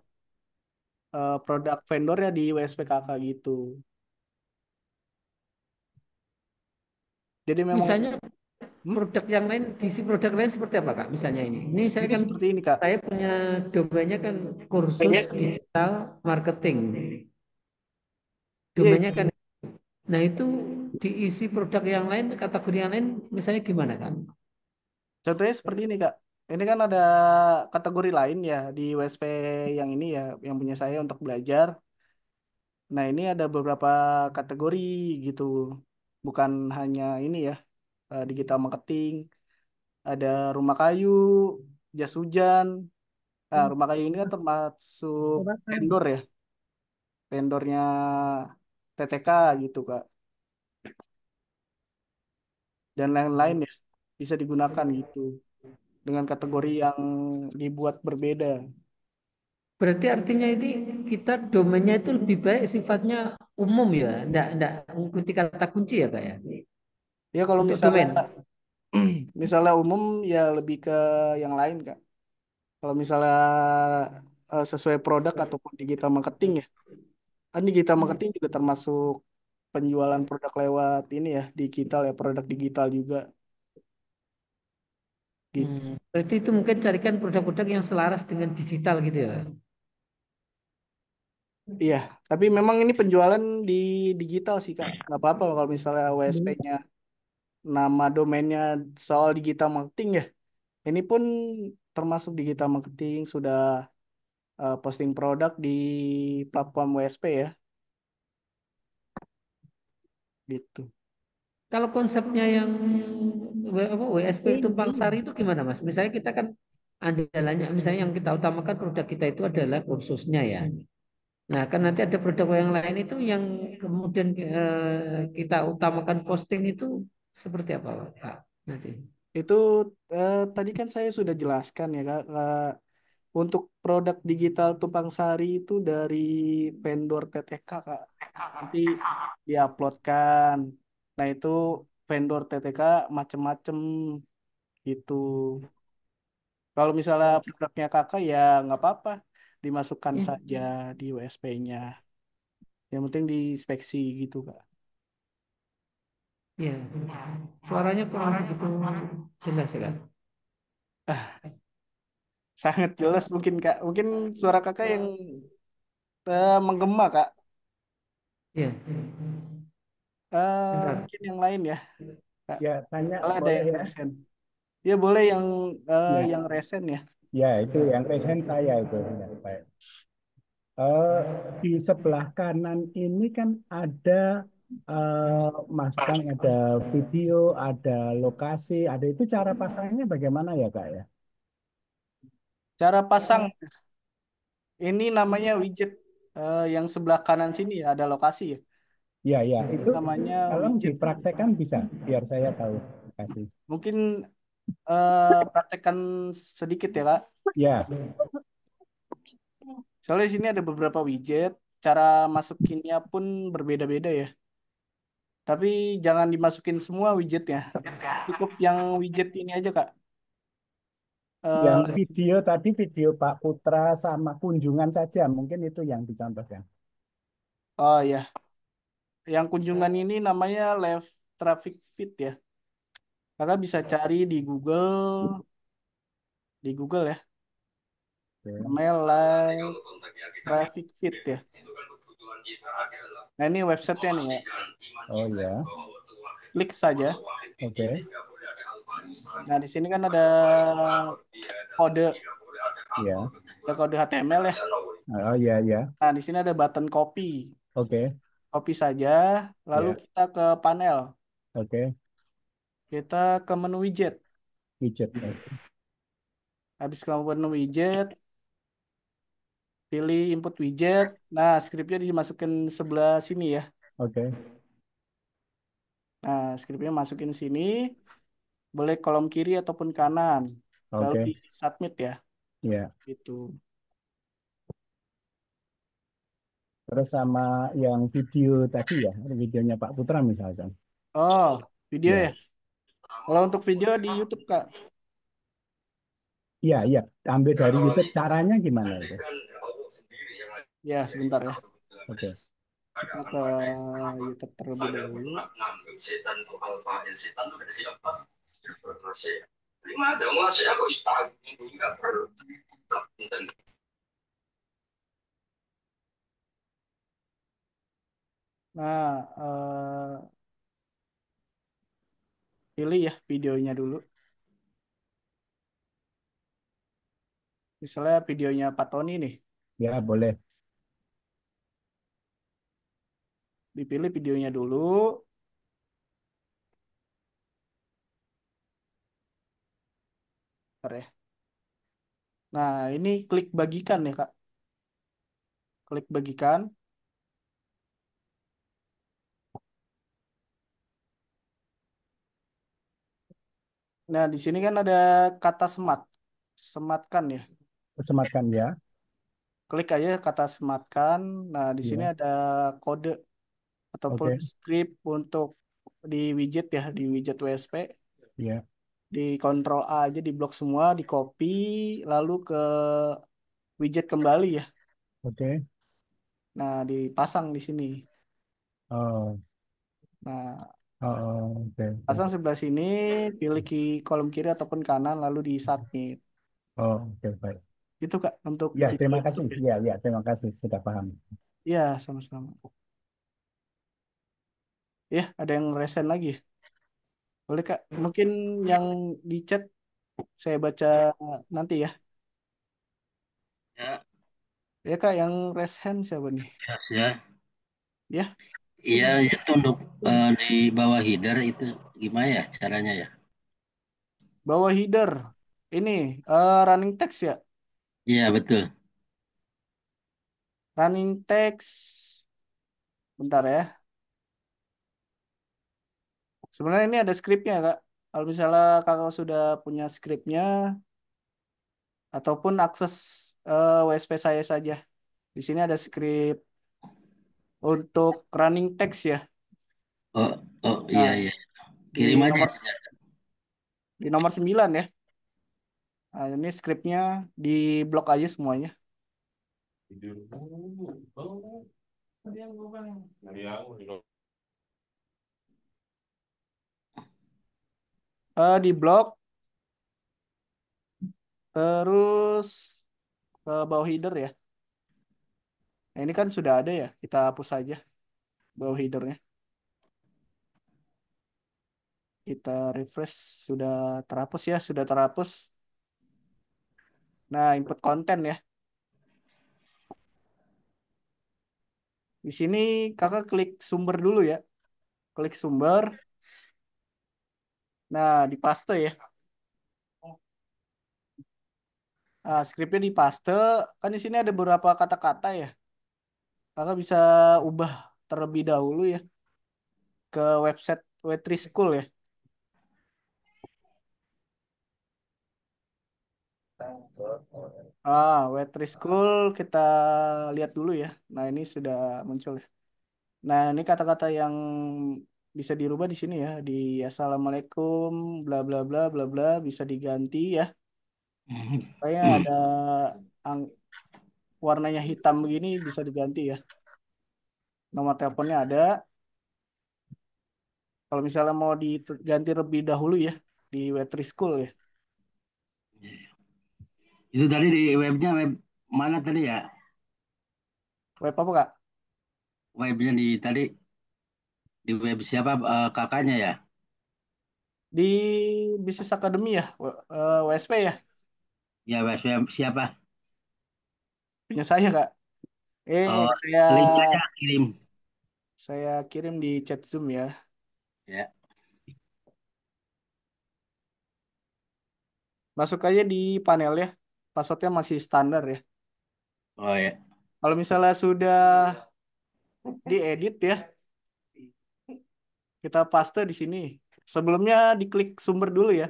produk vendornya di WSP kakak gitu. Jadi memang Misalnya hmm, produk yang lain, diisi produk lain seperti apa Kak? Misalnya ini saya ini kan seperti ini Kak. saya punya domainnya kan kursus digital marketing. Iya, Domainnya kan, nah itu diisi produk yang lain, kategori yang lain, misalnya gimana kan? Contohnya seperti ini Kak. Ini kan ada kategori lain ya di WSP yang ini ya, yang punya saya untuk belajar. Nah, ini ada beberapa kategori gitu. Bukan hanya ini ya, digital marketing, ada rumah kayu, jas hujan. Nah, rumah kayu ini kan termasuk vendor ya, vendornya TTK gitu Kak. Dan lain-lain ya bisa digunakan gitu dengan kategori yang dibuat berbeda. Berarti artinya ini kita domainnya itu lebih baik sifatnya umum ya, enggak mengikuti kata kunci ya Kak ya. Ya kalau Untuk misalnya domain. misalnya umum ya lebih ke yang lain Kak. Kalau misalnya sesuai produk ataupun digital marketing ya. Kan digital marketing juga termasuk penjualan produk lewat ini ya, digital ya, produk digital juga gitu. Berarti itu mungkin carikan produk-produk yang selaras dengan digital gitu ya. Iya, tapi memang ini penjualan di digital sih Kak. Nggak apa-apa kalau misalnya WSP-nya nama domainnya soal digital marketing ya. Ini pun termasuk digital marketing, sudah posting produk di platform WSP ya, gitu. Kalau konsepnya yang WSP Tumpang Sari itu gimana Mas? Misalnya kita kan andalannya, misalnya yang kita utamakan produk kita itu adalah kursusnya ya. Nah, kan nanti ada produk yang lain itu yang kemudian kita utamakan posting itu seperti apa, Kak? Nanti. Itu tadi kan saya sudah jelaskan ya Kak, untuk produk digital Tumpang Sari itu dari vendor TTK Kak. Nanti diuploadkan. Nah itu vendor TTK macem-macem gitu. Kalau misalnya produknya kakak ya nggak apa-apa, dimasukkan saja di WSP-nya. Yang penting diinspeksi gitu Kak. Ya, suaranya kurang begitu jelas ya, Kak. Sangat jelas mungkin Kak. Mungkin suara kakak yang menggema Kak. Ya, bentar. Mungkin yang lain ya Kak. Ya, tanya Kalau ada boleh yang ya. resen. Ya boleh Ya, yang resen ya. ya itu yang resen saya itu. Ya, baik. Di sebelah kanan ini kan ada Mas Kang, ada video, ada lokasi, ada itu cara pasangnya bagaimana ya Kak ya? Cara pasang ini namanya widget yang sebelah kanan sini ya ada lokasi ya. Ya, ya, itu Namanya tolong widget. dipraktekkan bisa, biar saya tahu. Terima kasih. Mungkin praktekkan sedikit ya Kak. Ya, Soalnya di sini ada beberapa widget. Cara masukinnya pun berbeda-beda ya. Tapi jangan dimasukin semua widgetnya. Cukup yang widget ini aja Kak. yang Eh, video tadi video Pak Putra sama kunjungan saja, mungkin itu yang dicontohkan. oh ya, yang kunjungan ini namanya Live Traffic Feed ya. Kakak bisa cari di Google ya. Oke. Namanya Live Traffic Feed ya. Nah ini websitenya nih ya. Oh ya, Klik saja. oke. Nah di sini kan ada kode, Ya, ada kode HTML ya. oh ya ya, Nah di sini ada button copy, oke. copy saja. Lalu Ya, kita ke panel, oke. kita ke menu widget. Widget. Oke. Habis ke menu widget, pilih input widget. Nah scriptnya dimasukin sebelah sini ya. Oke. Nah scriptnya masukin sini, boleh kolom kiri ataupun kanan. Lalu di Oke. submit ya, Ya. gitu. Terus sama yang video tadi ya, videonya Pak Putra misalkan. Oh, video ya. Ya. Kalau untuk video di YouTube Kak, Iya, iya. Ambil dari YouTube. Caranya gimana itu? ya sebentar ya. Oke. Kita ke YouTube terlebih dahulu. Nah, pilih ya videonya dulu. Misalnya videonya Pak Tony nih, Ya, boleh. dipilih videonya dulu. Bentar ya. Nah, ini klik bagikan ya, Kak. Klik bagikan. Nah, di sini kan ada kata semat. Sematkan ya. Sematkan ya. Klik aja kata sematkan. Nah, di sini Ya, ada kode ataupun oke. script untuk di widget ya, di widget WSP. Ya, Di Ctrl A aja, di blok semua, di copy, lalu ke widget kembali ya. oke. Nah, dipasang di sini. Oh, Nah, oh, oh, oke, pasang oke. sebelah sini, pilih kolom kiri ataupun kanan, lalu di submit. Oh, oke, baik. Itu Kak untuk Ya, video terima kasih. YouTube ya. Ya, ya, terima kasih. Sudah paham. Ya, sama-sama. Ya, ada yang resen lagi ya? Boleh Kak, mungkin yang di chat saya baca nanti ya. Ya, Ya Kak, yang raise hand siapa nih? ya, ya. Ya, Iya, itu untuk di bawah header itu gimana ya caranya ya? bawa header. Ini running text ya. Iya, betul. Running text. Bentar ya. Sebenarnya ini ada skripnya Kak. Kalau misalnya Kakak sudah punya skripnya ataupun akses WSP saya saja. Di sini ada skrip untuk running text ya. Oh, oh iya, Nah, iya. di Kirim aja nomor ternyata. di nomor 9 ya. Nah, ini skripnya di blok aja semuanya. Di blok terus ke bawah header ya. Nah, ini kan sudah ada ya. Kita hapus saja bawah headernya. Kita refresh sudah terhapus ya, sudah terhapus. Nah, input konten ya. Di sini kakak klik sumber dulu ya. Klik sumber. Nah, di paste ya. Nah, skripnya di paste. Kan di sini ada beberapa kata-kata ya. Kakak bisa ubah terlebih dahulu ya ke website W3 School ya. W3 School kita lihat dulu ya. Nah, ini sudah muncul ya. Nah, ini kata-kata yang bisa dirubah di sini ya. Di Assalamualaikum, bla bla bla bla bla bisa diganti ya. Kayaknya ada ang- warnanya hitam begini bisa diganti ya. Nomor teleponnya ada. Kalau misalnya mau diganti lebih dahulu ya di W3 School ya. Itu tadi di webnya web mana tadi ya? Web apa Kak? Webnya di tadi di web siapa kakaknya ya? Di Bisnis Academy ya, WSP ya, Ya web siapa? punya saya Kak. Oh, Saya link aja kirim. saya kirim di chat Zoom ya. Ya. Masuk aja di panel ya. Passwordnya masih standar ya. Oh ya. Kalau misalnya sudah diedit ya, kita paste di sini. Sebelumnya diklik sumber dulu ya.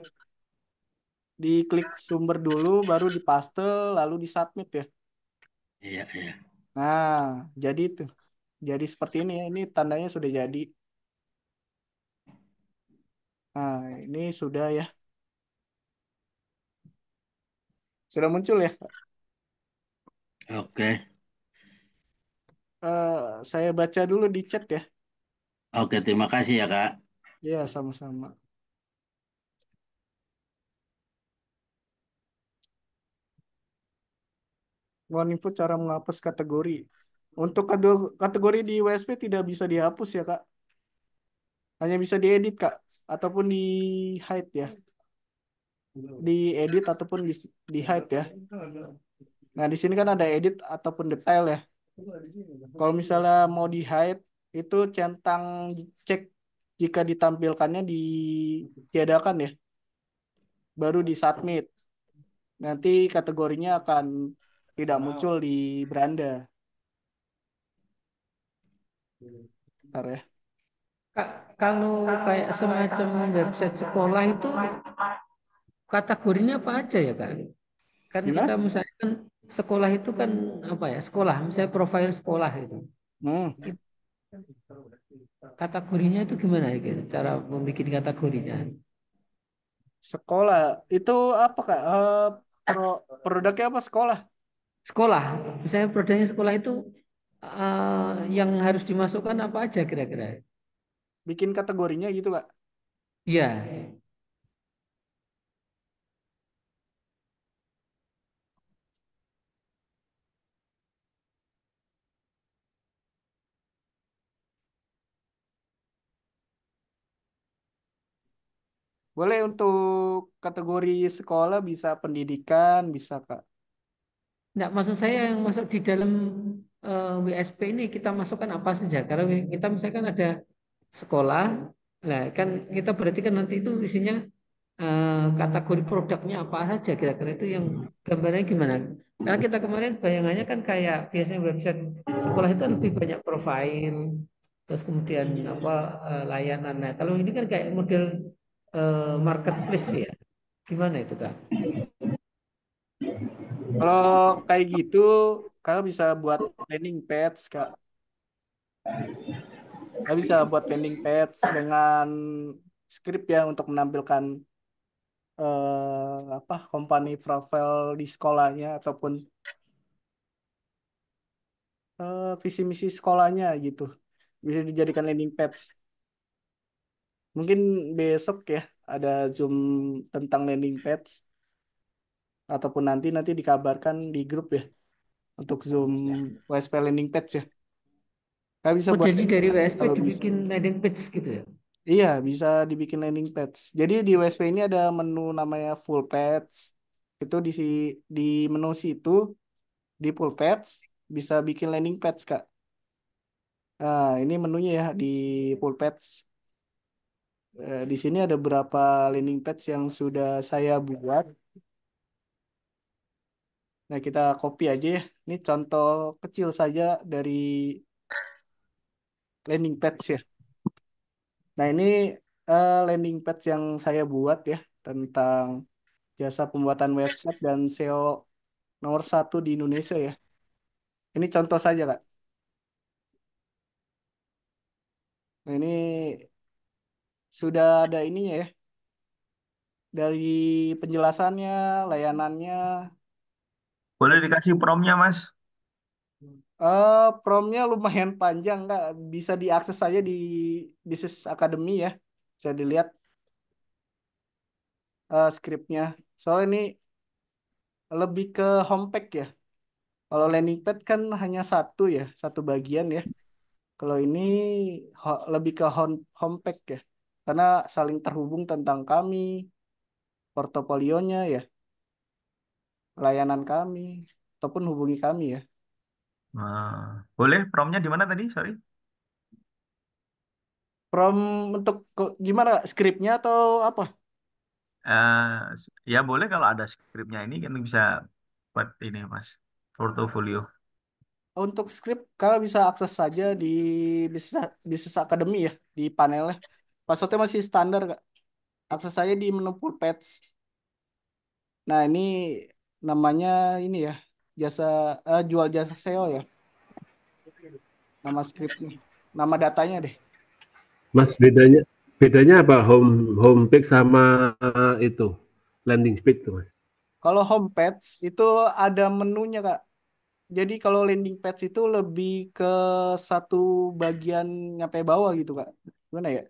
Diklik sumber dulu, baru dipaste, lalu disubmit ya. Iya, iya. Nah, jadi itu. Jadi seperti ini ya. Ini tandanya sudah jadi. Nah, ini sudah ya. Sudah muncul ya. Oke. Saya baca dulu di chat ya. Oke, terima kasih ya, Kak. Ya, sama-sama. Mohon input cara menghapus kategori. Untuk kategori di WSP tidak bisa dihapus ya, Kak. Hanya bisa diedit Kak, ataupun di hide ya, diedit ataupun di hide ya. Nah di sini kan ada edit ataupun detail ya. Kalau misalnya mau di hide itu centang cek jika ditampilkannya ditiadakan ya, baru di submit. Nanti kategorinya akan tidak muncul di beranda. Bentar ya. Kak, kalau kayak semacam website sekolah itu kategorinya apa aja ya Kak? Kan kita Gimana? misalnya kan sekolah itu kan apa ya? Sekolah, misalnya profil sekolah itu. Hmm. Kategorinya itu gimana ya gitu? Cara membuat kategorinya? Sekolah itu apa Kak? Produknya apa sekolah? Sekolah, misalnya produknya sekolah itu yang harus dimasukkan apa aja kira-kira? Bikin kategorinya gitu Kak. Iya, Boleh untuk kategori sekolah bisa pendidikan, bisa Kak. nggak maksud saya yang masuk di dalam WSP ini kita masukkan apa saja? Karena kita misalkan ada sekolah, nah kan kita berarti kan nanti itu isinya kategori produknya apa saja kira-kira itu yang gambarnya gimana? Karena kita kemarin bayangannya kan kayak biasanya website sekolah itu kan lebih banyak profil, terus kemudian apa layanan. Nah kalau ini kan kayak model marketplace ya, gimana itu Kak? Kalau kayak gitu, Kakak bisa buat landing page, Kak. Kakak bisa buat landing page dengan script ya untuk menampilkan apa company profile di sekolahnya ataupun visi misi sekolahnya gitu. Bisa dijadikan landing page. Mungkin besok ya ada Zoom tentang landing page ataupun nanti nanti dikabarkan di grup ya untuk Zoom WSP landing page ya. Kakak bisa Oh buat jadi landing dari page WSP kalau bisa. dibikin landing page gitu ya? Iya, bisa dibikin landing page. Jadi di WSP ini ada menu namanya full page. Itu di menu situ di full page bisa bikin landing page, Kak. Nah, ini menunya ya di full page. Di sini ada beberapa landing page yang sudah saya buat. Nah, kita copy aja ya. Ini contoh kecil saja dari landing page ya. Nah, ini landing page yang saya buat ya tentang jasa pembuatan website dan SEO nomor satu di Indonesia ya. Ini contoh saja, Kak. Nah, ini sudah ada ininya ya, dari penjelasannya, layanannya. Boleh dikasih promnya, Mas? Promnya lumayan panjang, Kak. Bisa diakses saja di Business Academy ya. Bisa dilihat skripnya. Soalnya ini lebih ke homepage ya. Kalau landing page kan hanya satu ya, satu bagian ya. Kalau ini lebih ke homepage ya. Karena saling terhubung tentang kami, portofolionya ya, layanan kami, ataupun hubungi kami ya. Boleh promnya di mana tadi? Sorry. From untuk gimana Kak? Skripnya atau apa? Eh, ya boleh kalau ada skripnya ini kan bisa buat ini, Mas. Portofolio. Untuk skrip kalian bisa akses saja di Business Academy ya, di panelnya. Passwordnya masih standar Kak. Akses saja di menu full page. Nah ini namanya ini ya, jasa jual jasa SEO ya, nama skripnya, nama datanya deh. Mas, bedanya apa homepage sama itu landing page tuh, Mas? Kalau homepage itu ada menunya Kak. Jadi kalau landing page itu lebih ke satu bagian nyampe bawah gitu Kak. Gimana ya?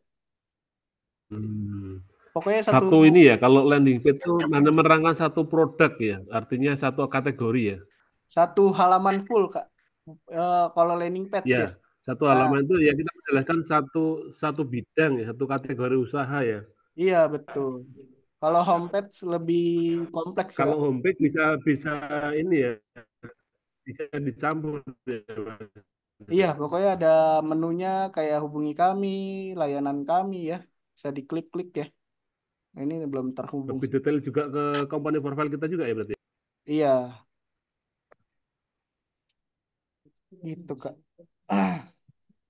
Hmm. Pokoknya satu Satu ini ya, kalau landing page itu menerangkan satu produk ya, artinya satu kategori ya. satu halaman full Kak. Kalau landing page ya. Ya, Satu Nah, halaman itu ya kita menjelaskan satu bidang ya, satu kategori usaha ya. iya betul. Kalau homepage lebih kompleks ya, Kalau Kak. homepage bisa bisa ini ya, bisa dicampur ya, Mas. Iya, pokoknya ada menunya kayak hubungi kami, layanan kami ya. Bisa diklik-klik ya. Nah, ini belum terhubung Lebih sih. detail juga ke company profile kita juga ya berarti. Iya, gitu Kak.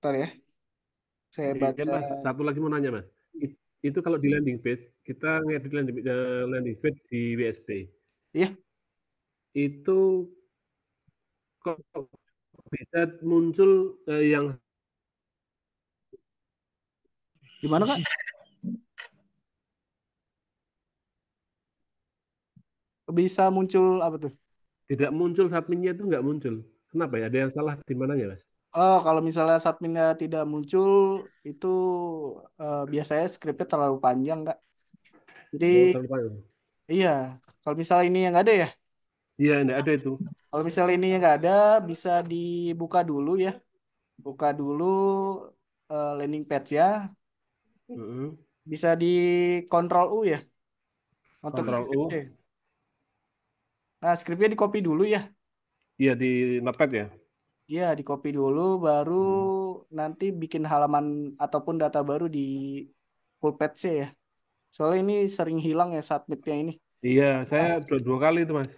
Ntar ya, saya Ini kan baca. Mas, satu lagi mau nanya Mas. Itu kalau di landing page, kita ngedit landing page di WSP. Iya, Itu kok bisa muncul yang gimana Kak? Bisa muncul apa tuh? tidak muncul, adminnya itu nggak muncul. Kenapa ya? Ada yang salah di mananya, Mas? Oh, kalau misalnya adminnya tidak muncul, itu biasanya skripnya terlalu panjang, Kak. Jadi, Oh, terlalu panjang. iya. Kalau misalnya ini yang nggak ada ya, Iya, nggak ada itu. kalau misalnya ini yang nggak ada, bisa dibuka dulu ya. Buka dulu landing page ya. Mm-mm. Bisa di Ctrl U ya, untuk Kontrol U. skripnya. Nah, skripnya di copy dulu ya. Iya, di notepad ya. Iya, di copy dulu, baru Mm. nanti bikin halaman ataupun data baru di full page ya. Soalnya ini sering hilang ya submitnya ini. Iya, saya dua kali itu, Mas.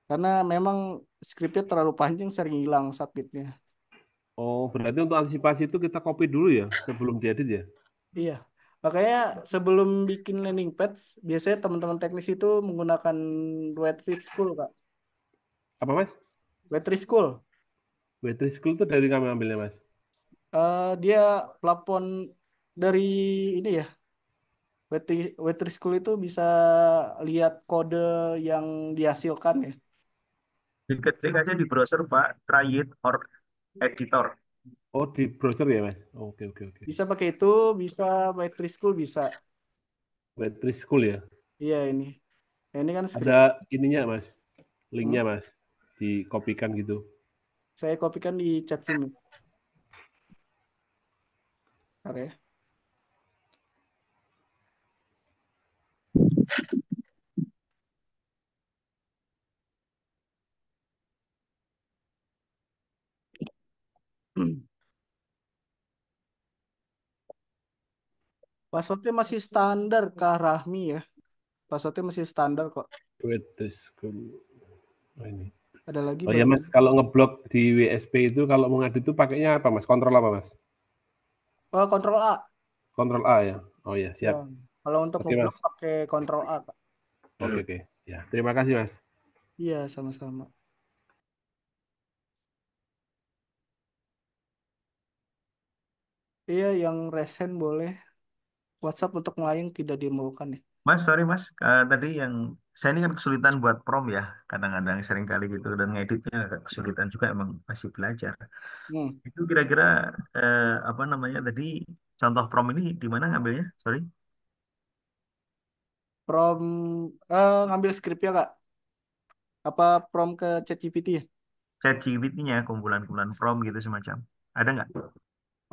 Karena memang skripnya terlalu panjang sering hilang submitnya. Oh, berarti untuk antisipasi itu kita copy dulu ya, sebelum diedit ya. Iya. Makanya sebelum bikin landing page, biasanya teman-teman teknis itu menggunakan Waitrich School, Kak. Apa, Mas? Waitrich School. Waitress School itu dari kami ambilnya, Mas. Dia plafon dari ini ya. Waitrich School itu bisa lihat kode yang dihasilkan ya. Diketik aja di browser Pak, try it or editor. Oh, di browser ya, Mas? Oke, oke, oke. Bisa pakai itu, bisa Waitrich School bisa. Waitress School ya. Iya ini. Nah, ini kan Ada script. ininya, Mas. Hmm? Linknya, Mas. Dikopikan gitu. Saya kopikan di chat Zoom. Bentar ya. Passwordnya masih standar Kak Rahmi ya. Passwordnya masih standar kok. Waitress School. Oh, ini. Ada lagi Oh ya, baru. Mas, kalau ngeblok di WSP itu kalau mau ngedit itu pakainya apa, Mas? Kontrol apa, Mas? Oh, Ctrl A. Kontrol A ya. Oh ya, Ya. siap. Kalau untuk Oke, ngeblok Mas. pakai Ctrl A, Kak. Oke, oke. Ya, terima kasih, Mas. Iya, sama-sama. Iya, yang resen boleh. WhatsApp untuk melayang tidak dimemerlukan ya. Mas, sorry Mas, tadi yang saya ini kan kesulitan buat prom ya, kadang-kadang sering kali gitu dan ngeditnya agak kesulitan juga emang masih belajar. Hmm. Itu kira-kira apa namanya tadi contoh prom ini di mana ngambilnya? Sorry, From ngambil skrip ya, Kak. Apa from ke ChatGPT ya? ChatGPT-nya kumpulan-kumpulan prom gitu semacam. Ada nggak?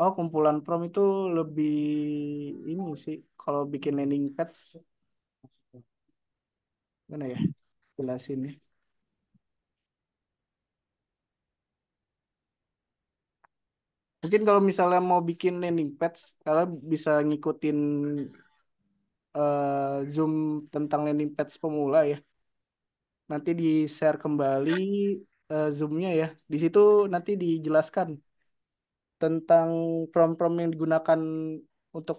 Oh, kumpulan from itu lebih ini sih. Kalau bikin landing page, mana ya? Jelasin ya. Mungkin kalau misalnya mau bikin landing page, kalian bisa ngikutin Zoom tentang landing page pemula ya. Nanti di-share kembali Zoom-nya ya. Di situ nanti dijelaskan tentang prompt-prompt yang digunakan untuk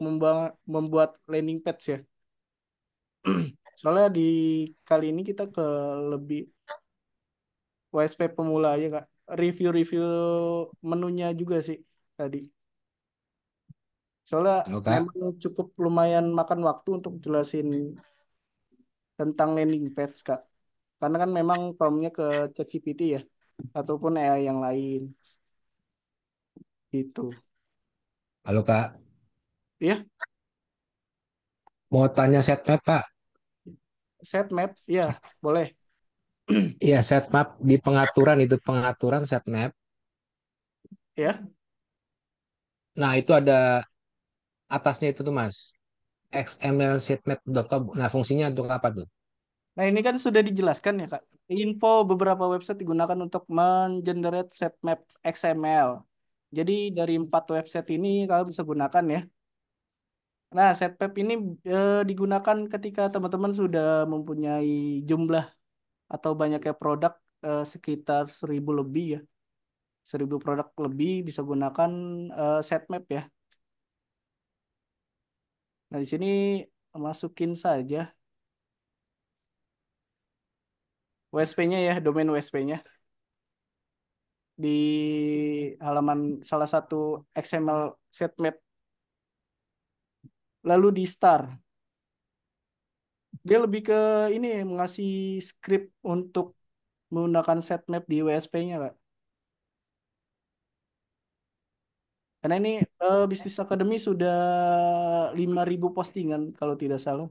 membuat landing page ya. Soalnya di kali ini kita ke lebih WSP pemula aja Kak. Review-review menunya juga sih tadi. Soalnya Halo Kak, memang cukup lumayan makan waktu untuk jelasin tentang landing page Kak. Karena kan memang prompt-nya ke ChatGPT ya. Ataupun AI yang lain. Gitu. halo Kak. Iya, Mau tanya set map Pak? set map, ya boleh. Iya set map di pengaturan itu pengaturan set map. Ya, Nah, itu ada atasnya itu tuh Mas. xmlsitemap.com. Nah, fungsinya untuk apa tuh? Nah, ini kan sudah dijelaskan ya, Kak. Info beberapa website digunakan untuk mengenerate sitemap XML. Jadi dari 4 website ini kalian bisa gunakan ya. Nah, sitemap ini digunakan ketika teman-teman sudah mempunyai jumlah atau banyaknya produk sekitar 1.000 lebih ya. 1.000 produk lebih bisa gunakan sitemap ya. Nah, di sini masukin saja WSP-nya ya, domain WSP-nya di halaman salah satu XML sitemap. Lalu di start, dia lebih ke ini mengasih script untuk menggunakan sitemap di WSP-nya, Kak. Karena ini Bisnis Academy sudah 5.000 postingan kalau tidak salah.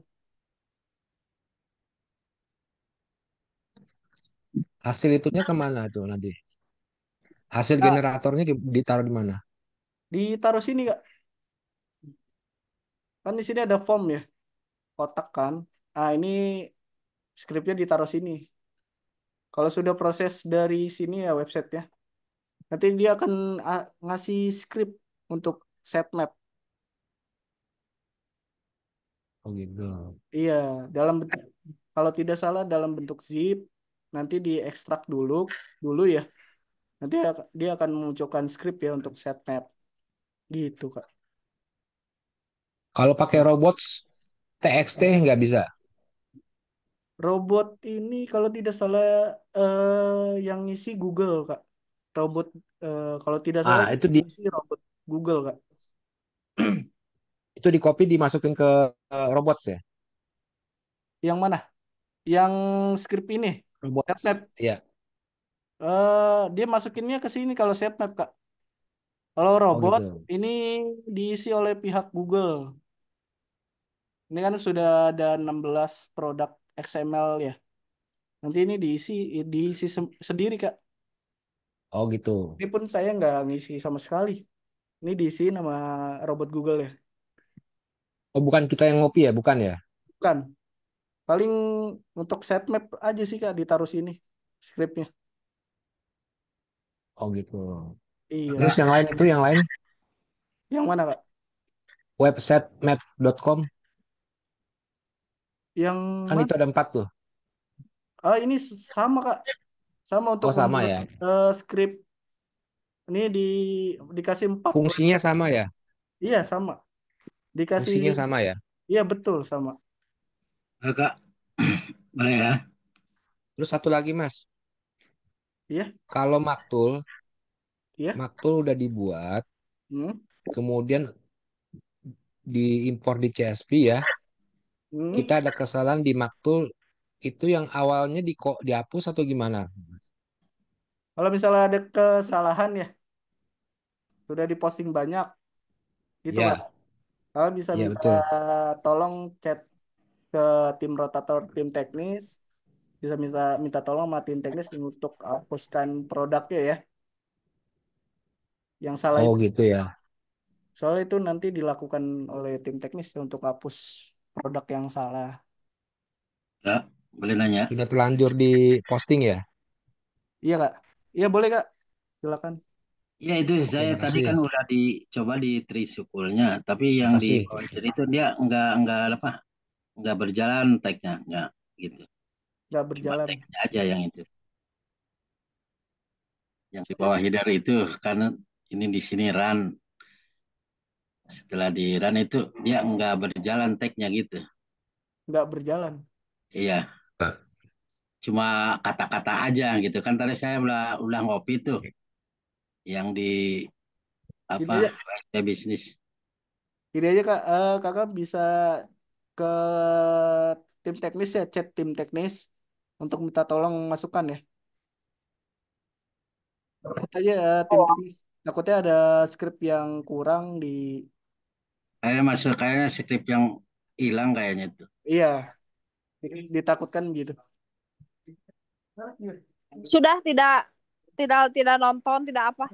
Hasil itunya kemana tuh nanti? Hasil Nah, generatornya ditaruh di mana? ditaruh sini, Kak. Kan di sini ada form ya, kotak kan. Nah, ini scriptnya ditaruh sini. Kalau sudah proses dari sini ya websitenya, nanti dia akan ngasih script untuk sitemap. Oh gitu. Iya, dalam bentuk, kalau tidak salah dalam bentuk zip, nanti diekstrak dulu ya. Nanti dia akan memunculkan script ya untuk sitemap. Gitu, Kak. Kalau pakai robots TXT nggak bisa. Robot ini kalau tidak salah yang ngisi Google, Kak. Robot kalau tidak salah Ah, itu yang ngisi robot Google, Kak. itu di copy dimasukin ke robots ya. Yang mana? Yang script ini, Robots. sitemap. Ya. Dia masukinnya ke sini kalau sitemap, Kak. Kalau Oh robot gitu. ini diisi oleh pihak Google. Ini kan sudah ada 16 produk XML ya. Nanti ini diisi sendiri, Kak. Oh gitu. Ini pun saya nggak ngisi sama sekali. Ini diisi nama robot Google ya. Oh bukan kita yang ngopi ya, bukan ya? Bukan. Paling untuk sitemap aja sih, Kak, ditaruh sini scriptnya. Oh gitu. Terus Iya. yang lain itu yang lain Yang mana, Kak? websitemap.com Yang kan mana? itu ada 4 tuh. Ini sama, Kak. Sama untuk Oh sama membuat ya. script. Ini dikasih 4 Fungsinya website. sama ya. Iya, sama. Dikasih, Fungsinya sama ya. iya betul sama. Kak, boleh ya? Terus satu lagi Mas, Iya, kalau Maktul, iya. Maktul udah dibuat, Hmm, kemudian diimpor di CSV ya, hmm. kita ada kesalahan di Maktul itu yang awalnya dihapus atau gimana? Kalau misalnya ada kesalahan ya, sudah diposting banyak, gitu Kak. Ya, Kalau bisa ya minta betul. tolong chat ke tim rotator, tim teknis, bisa minta minta tolong sama tim teknis untuk hapuskan produknya ya, yang salah Oh itu. gitu ya. Soalnya itu nanti dilakukan oleh tim teknis untuk hapus produk yang salah. Kak, boleh nanya? Sudah terlanjur di posting ya? Iya Kak, iya boleh Kak, silakan. Ya itu Oke, saya tadi makasih ya. kan udah dicoba di Trisukulnya, tapi yang di Makasih. Voyager itu dia nggak berjalan tag-nya, nggak gitu. Nggak Cuma berjalan. tag-nya aja yang itu. Yang di bawah header itu karena ini di sini run. Setelah di run itu dia nggak berjalan tag-nya gitu. Nggak berjalan. Iya, cuma kata-kata aja gitu kan tadi saya udah ngopi tuh yang di Gini aja, bisnis. gini aja Kak, Kakak bisa ke tim teknis ya, chat tim teknis untuk minta tolong masukan ya. Chat aja tim teknis. Takutnya ada script yang kurang di, Kayaknya masuk kayaknya skrip yang hilang kayaknya itu. iya, ditakutkan gitu. Sudah tidak tidak tidak nonton, tidak apa.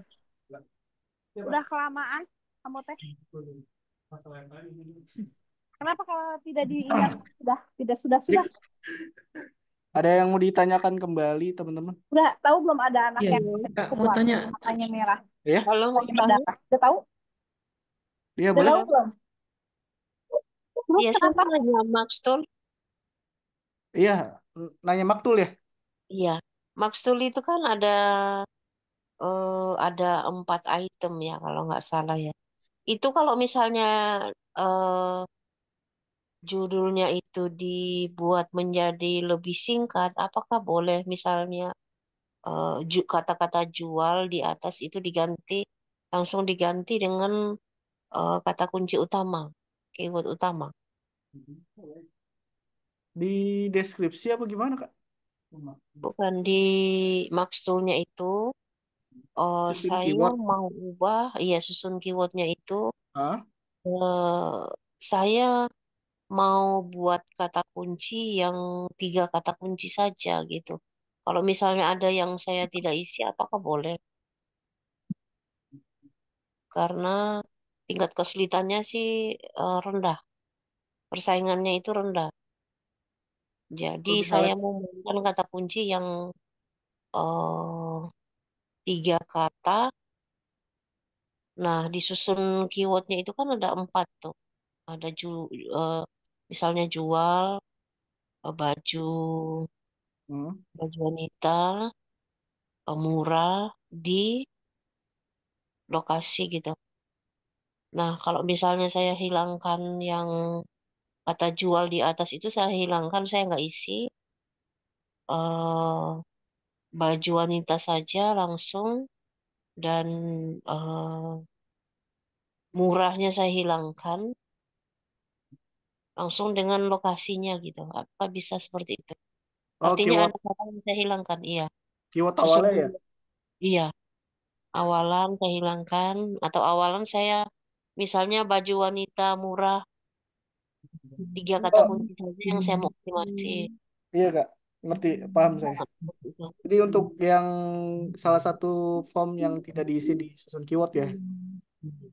Udah kelamaan. kamu teh? Kenapa kalau tidak diingat? Sudah, tidak sudah. Ada yang mau ditanyakan kembali, teman-teman? Udah tahu belum ada anak Iya, yang Kak, mau keluar tanya. matanya merah, Ya, Kalau mau matanya tanya, berdarah. Udah tahu? dia Udah boleh. tahu belum? Terus ya saya kenapa? mau nanya Max Tool. Iya, nanya Maktul ya? Iya, Max Tool itu kan ada 4 item ya kalau nggak salah ya. Itu kalau misalnya eh, judulnya itu dibuat menjadi lebih singkat, apakah boleh misalnya kata-kata jual di atas itu langsung diganti dengan kata kunci utama, keyword utama. Di deskripsi apa gimana, Kak? Bukan di Max Tool-nya itu, Susun saya keyword. mau ubah, iya susun keywordnya itu, Hah? eh, saya mau buat kata kunci yang 3 kata kunci saja gitu. Kalau misalnya ada yang saya tidak isi, apakah boleh? Karena tingkat kesulitannya sih rendah, persaingannya itu rendah. Jadi Kalau saya misalnya, mau menggunakan kata kunci yang eh 3 kata. Nah, disusun keywordnya itu kan ada 4 tuh. Ada eh, misalnya jual, baju, hmm, baju wanita, murah di lokasi gitu. Nah, kalau misalnya saya hilangkan yang kata jual di atas itu saya hilangkan, saya nggak isi. eh Baju wanita saja langsung dan eh, murahnya saya hilangkan langsung dengan lokasinya gitu. Apa bisa seperti itu? oh Artinya keyword, ada kata yang saya hilangkan, iya. keyword Susun awalnya ya? dulu. Iya, awalan saya hilangkan atau awalan saya misalnya baju wanita murah 3 kata Oh, kunci saja yang saya mau optimasi. iya, Kak. Ngerti, paham saya. Jadi untuk yang salah satu form yang tidak diisi di susun keyword ya,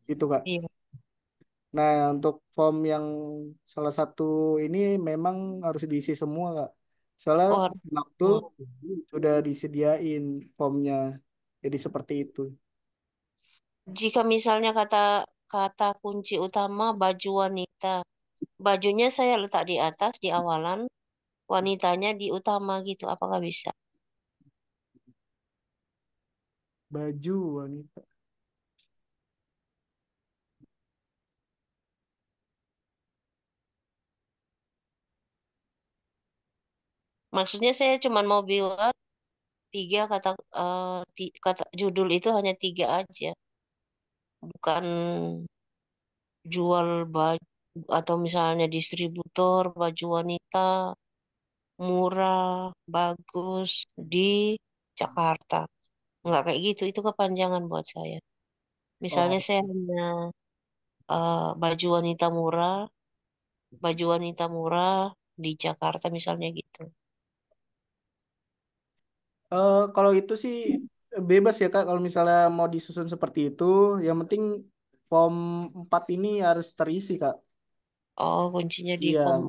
itu, Kak. Iya. Nah, untuk form yang salah satu ini memang harus diisi semua, Kak. Soalnya Oh, harus Maktul semua. sudah disediain formnya. Jadi seperti itu. Jika misalnya kata kata kunci utama baju wanita, bajunya saya letak di atas di awalan, wanitanya di utama gitu. Apakah bisa? Baju wanita. Maksudnya saya cuma mau buat 3 kata kata judul itu hanya 3 aja, bukan jual baju atau misalnya distributor baju wanita murah bagus di Jakarta. Nggak kayak gitu, itu kepanjangan buat saya. Misalnya Oh. saya hanya baju wanita murah di Jakarta misalnya gitu. Kalau itu sih bebas ya, Kak. Kalau misalnya mau disusun seperti itu, yang penting form 4 ini harus terisi, Kak. Oh, kuncinya di Iya. form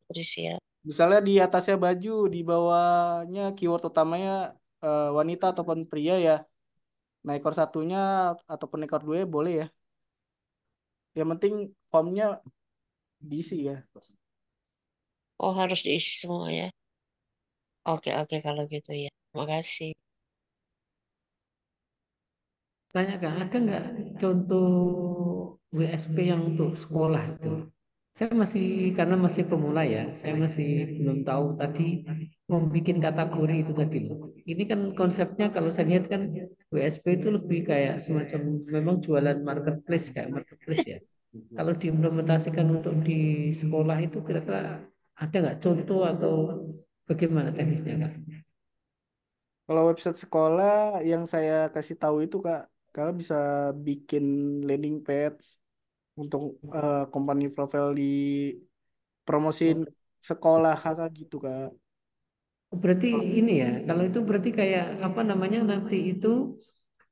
terus ya. Misalnya di atasnya baju, di bawahnya keyword utamanya wanita ataupun pria ya. Nah, ekor satunya ataupun ekor dua boleh ya. Yang penting formnya diisi ya. Oh, harus diisi semua ya. Oke, oke kalau gitu ya. Makasih. Tanya Kak, ada nggak contoh WSP yang untuk sekolah itu? Saya masih, karena masih pemula ya, saya masih belum tahu tadi mau bikin kategori itu tadi loh. Ini kan konsepnya kalau saya lihat kan WSP itu lebih kayak semacam memang jualan marketplace kayak marketplace ya. Kalau diimplementasikan untuk di sekolah itu kira-kira ada nggak contoh atau bagaimana teknisnya Kak? Kalau website sekolah yang saya kasih tahu itu, Kak, kalian bisa bikin landing page untuk company profile di promosiin sekolah kakak gitu, Kak. Berarti ini ya, kalau itu berarti kayak apa namanya nanti itu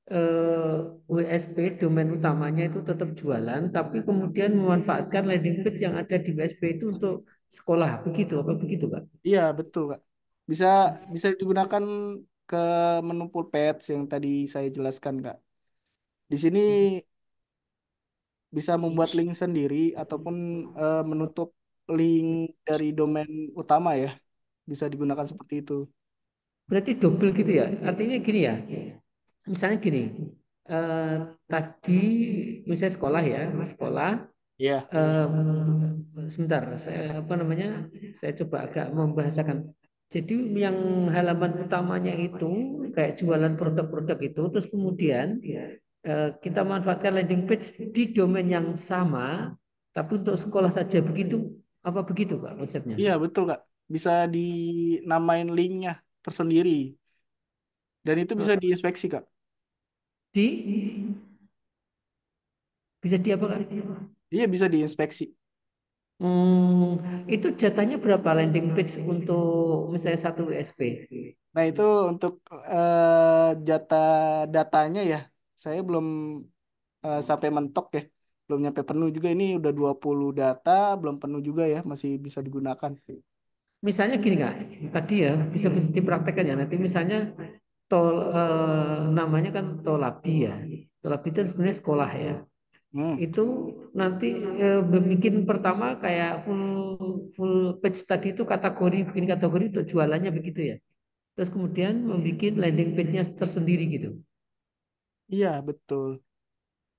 eh, WSP domain utamanya itu tetap jualan, tapi kemudian memanfaatkan landing page yang ada di WSP itu untuk sekolah, begitu apa begitu Kak? Iya, betul, Kak. Bisa bisa digunakan ke menu page yang tadi saya jelaskan, Kak. Di sini bisa membuat link sendiri ataupun menutup link dari domain utama ya. Bisa digunakan seperti itu. Berarti double gitu ya? Artinya gini ya, misalnya gini, eh, tadi misalnya sekolah ya, sekolah, Iya. sebentar, saya apa namanya? Saya coba agak membahasakan. Jadi yang halaman utamanya itu kayak jualan produk-produk itu, terus kemudian kita manfaatkan landing page di domain yang sama, tapi untuk sekolah saja begitu, apa begitu Kak konsepnya? Iya, betul, Kak. Bisa dinamain linknya tersendiri. Dan itu bisa diinspeksi, Kak. Di bisa di apa Kak? Iya, bisa diinspeksi. Itu jatahnya berapa landing page untuk misalnya satu WSP? Nah, itu untuk jatah datanya ya. Saya belum sampai mentok ya. Belum nyampe penuh juga. Ini udah 20 data, belum penuh juga ya. Masih bisa digunakan. Misalnya gini Kak, tadi ya bisa bisa dipraktekkan ya. Nanti misalnya tol namanya kan Tolabi ya. Tolabi itu sebenarnya sekolah ya. Itu nanti bikin pertama kayak full full page tadi itu kategori bikin kategori untuk jualannya begitu ya. Terus kemudian membuat landing page-nya tersendiri gitu. Iya, betul.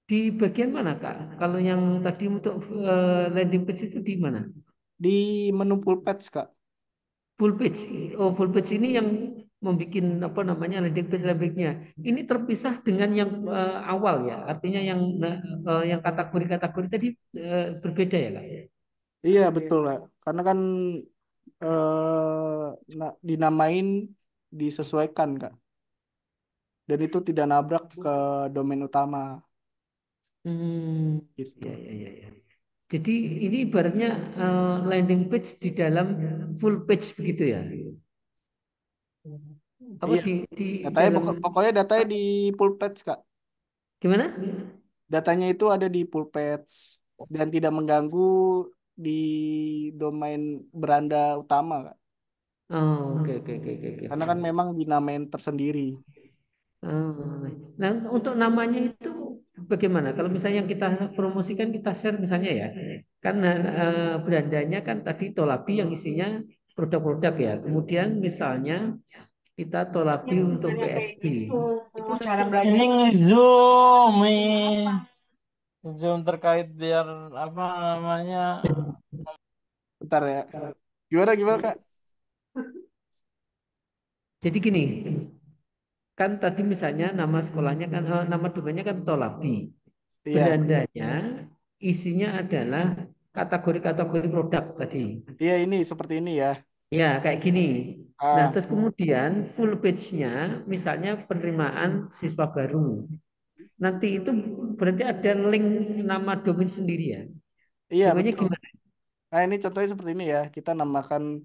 Di bagian mana Kak? Kalau yang tadi untuk landing page itu di mana? Di menu full page, Kak. Full page. Oh, full page ini yang membuat apa namanya landing page-nya. Ini terpisah dengan yang awal ya. Artinya yang kategori-kategori tadi berbeda ya Kak. Iya, betul, Kak. Karena kan dinamain disesuaikan, Kak. Dan itu tidak nabrak ke domain utama. Gitu. Ya, ya, ya, ya. Jadi ini ibaratnya landing page di dalam full page begitu ya. Apa Iya. di Datanya dalam pokoknya datanya di full page, Kak. gimana? Datanya itu ada di full page dan tidak mengganggu di domain beranda utama, Kak. Oh, oke oke oke oke. Karena kan memang dinamain tersendiri. Nah, untuk namanya itu bagaimana? Kalau misalnya yang kita promosikan kita share misalnya ya, kan berandanya kan tadi Tolabi yang isinya produk-produk ya. Kemudian misalnya kita Tolabi untuk PSP. Itu cara Ini nge-zoom nih. Zoom terkait biar apa namanya? Bentar ya. Gimana gimana, Kak? Jadi gini, kan tadi misalnya nama sekolahnya kan nama domainnya kan Tolabi. Iya. Berandanya isinya adalah kategori-kategori produk tadi. Iya, ini seperti ini ya. Ya, kayak gini. Nah, Ah, terus kemudian full page-nya misalnya penerimaan siswa baru. Nanti itu berarti ada link nama domain sendiri ya. iya, Domainnya betul. gimana? Nah, ini contohnya seperti ini ya. Kita namakan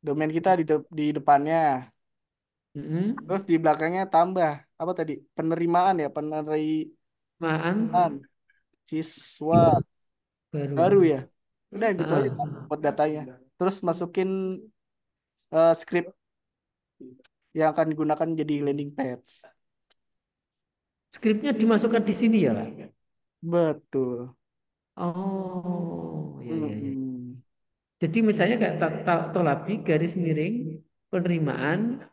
domain kita di depannya. Terus di belakangnya tambah apa tadi? Penerimaan ya, penerimaan Maan siswa baru. baru ya. Udah gitu aja Kak, Ah. buat datanya. Terus masukin script yang akan digunakan jadi landing page. Skripnya dimasukkan di sini ya, Pak? Betul. Oh, ya ya ya. Mm-mm. Jadi misalnya kayak Tolabi garis miring penerimaan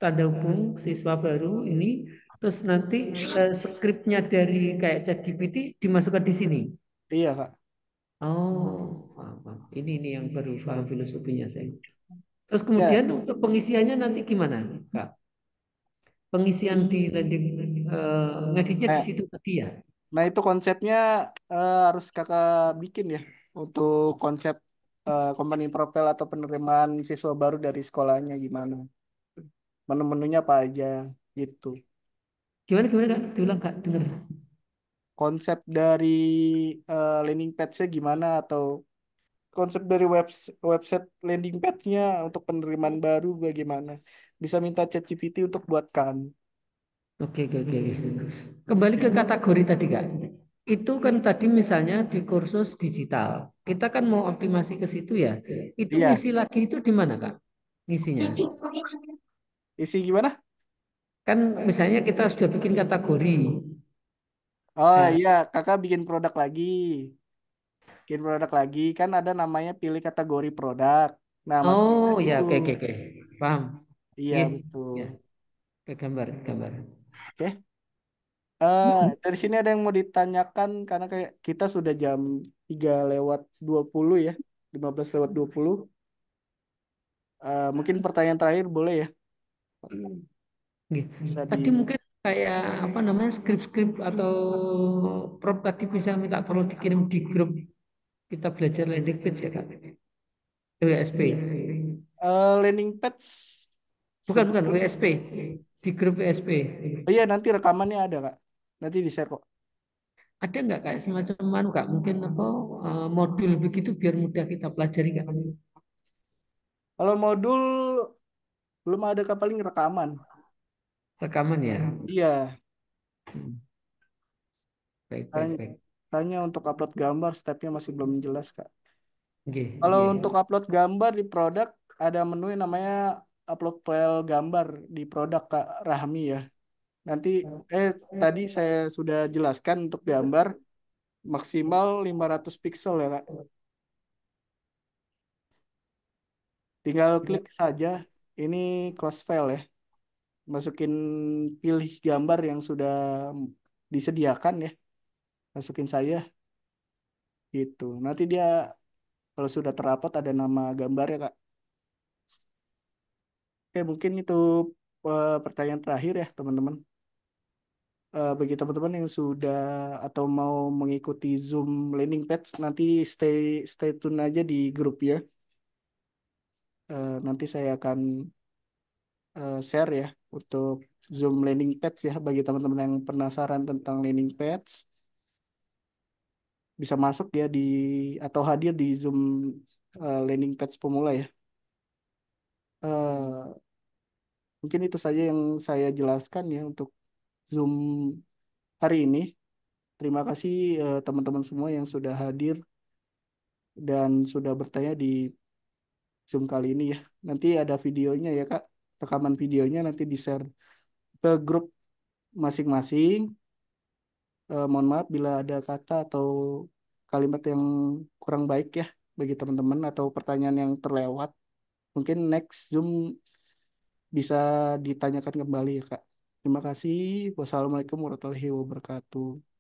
tanda hubung siswa baru ini terus nanti skripnya dari kayak ChatGPT dimasukkan di sini. Iya, Kak. Oh, paham, paham. Ini yang baru paham filosofinya saya. Terus Ya, kemudian untuk pengisiannya nanti gimana, Kak? Pengisian di landing ngeditnya di nah, situ tadi ya. nah itu konsepnya harus Kakak bikin ya untuk konsep company profile atau penerimaan siswa baru dari sekolahnya gimana. Menu-menunya apa aja gitu. Gimana gimana Kak? Diulang Kak, dengar. Konsep dari landing page-nya gimana atau konsep dari website landing page-nya untuk penerimaan baru bagaimana. Bisa minta ChatGPT untuk buatkan. Oke, oke, oke. Kembali ke kategori tadi, Kak. Itu kan tadi misalnya di kursus digital. Kita kan mau optimasi ke situ ya. Itu Iya, ngisi lagi itu di mana, Kak? Ngisinya. isi gimana? Kan misalnya kita sudah bikin kategori. Oh Nah, iya, kakak bikin produk lagi. Bikin produk lagi, kan ada namanya pilih kategori produk. Nah, masukin oh lagi ya, tuh. oke, oke, oke. Paham. Iya, Iya, betul. ya. Ke gambar, gambar. Oke. Dari sini ada yang mau ditanyakan karena kayak kita sudah jam 3:20 ya. 15:20. Mungkin pertanyaan terakhir boleh ya? Oke. Bisa di Tadi mungkin kayak apa namanya skrip-skrip atau prop tadi bisa minta tolong dikirim di grup kita belajar landing page ya, Kak. WSP. landing page Bukan sebetulnya. WSP. Di grup WSP. Oh iya, nanti rekamannya ada, Kak. Nanti di-share kok. Ada nggak kayak semacam anu, Kak? Mungkin apa modul begitu biar mudah kita pelajari, Kak? Kalau modul belum ada, Kak, paling rekaman. Rekaman ya. Iya, Baik, baik, tanya, baik. tanya untuk upload gambar, stepnya masih belum jelas, Kak. Oke, Kalau oke. untuk upload gambar di produk, ada menu yang namanya upload file gambar di produk, Kak Rahmi ya. Nanti, tadi saya sudah jelaskan untuk gambar maksimal 500 pixel ya, Kak. Tinggal klik saja, ini close file ya. Masukin pilih gambar yang sudah disediakan ya. Masukin saya gitu. Nanti dia kalau sudah terupload ada nama gambarnya, Kak. Oke, mungkin itu pertanyaan terakhir ya, teman-teman. Bagi teman-teman yang sudah atau mau mengikuti Zoom landing page, nanti stay stay tune aja di grup ya. Nanti saya akan share ya untuk Zoom landing page ya bagi teman-teman yang penasaran tentang landing page bisa masuk ya di atau hadir di Zoom landing page pemula ya. Eh, Mungkin itu saja yang saya jelaskan ya untuk Zoom hari ini. Terima kasih teman-teman semua yang sudah hadir dan sudah bertanya di Zoom kali ini ya. Nanti ada videonya ya, Kak. Rekaman videonya nanti di-share ke grup masing-masing. Mohon maaf bila ada kata atau kalimat yang kurang baik ya bagi teman-teman atau pertanyaan yang terlewat. Mungkin next Zoom bisa ditanyakan kembali ya, Kak. Terima kasih. Wassalamualaikum warahmatullahi wabarakatuh.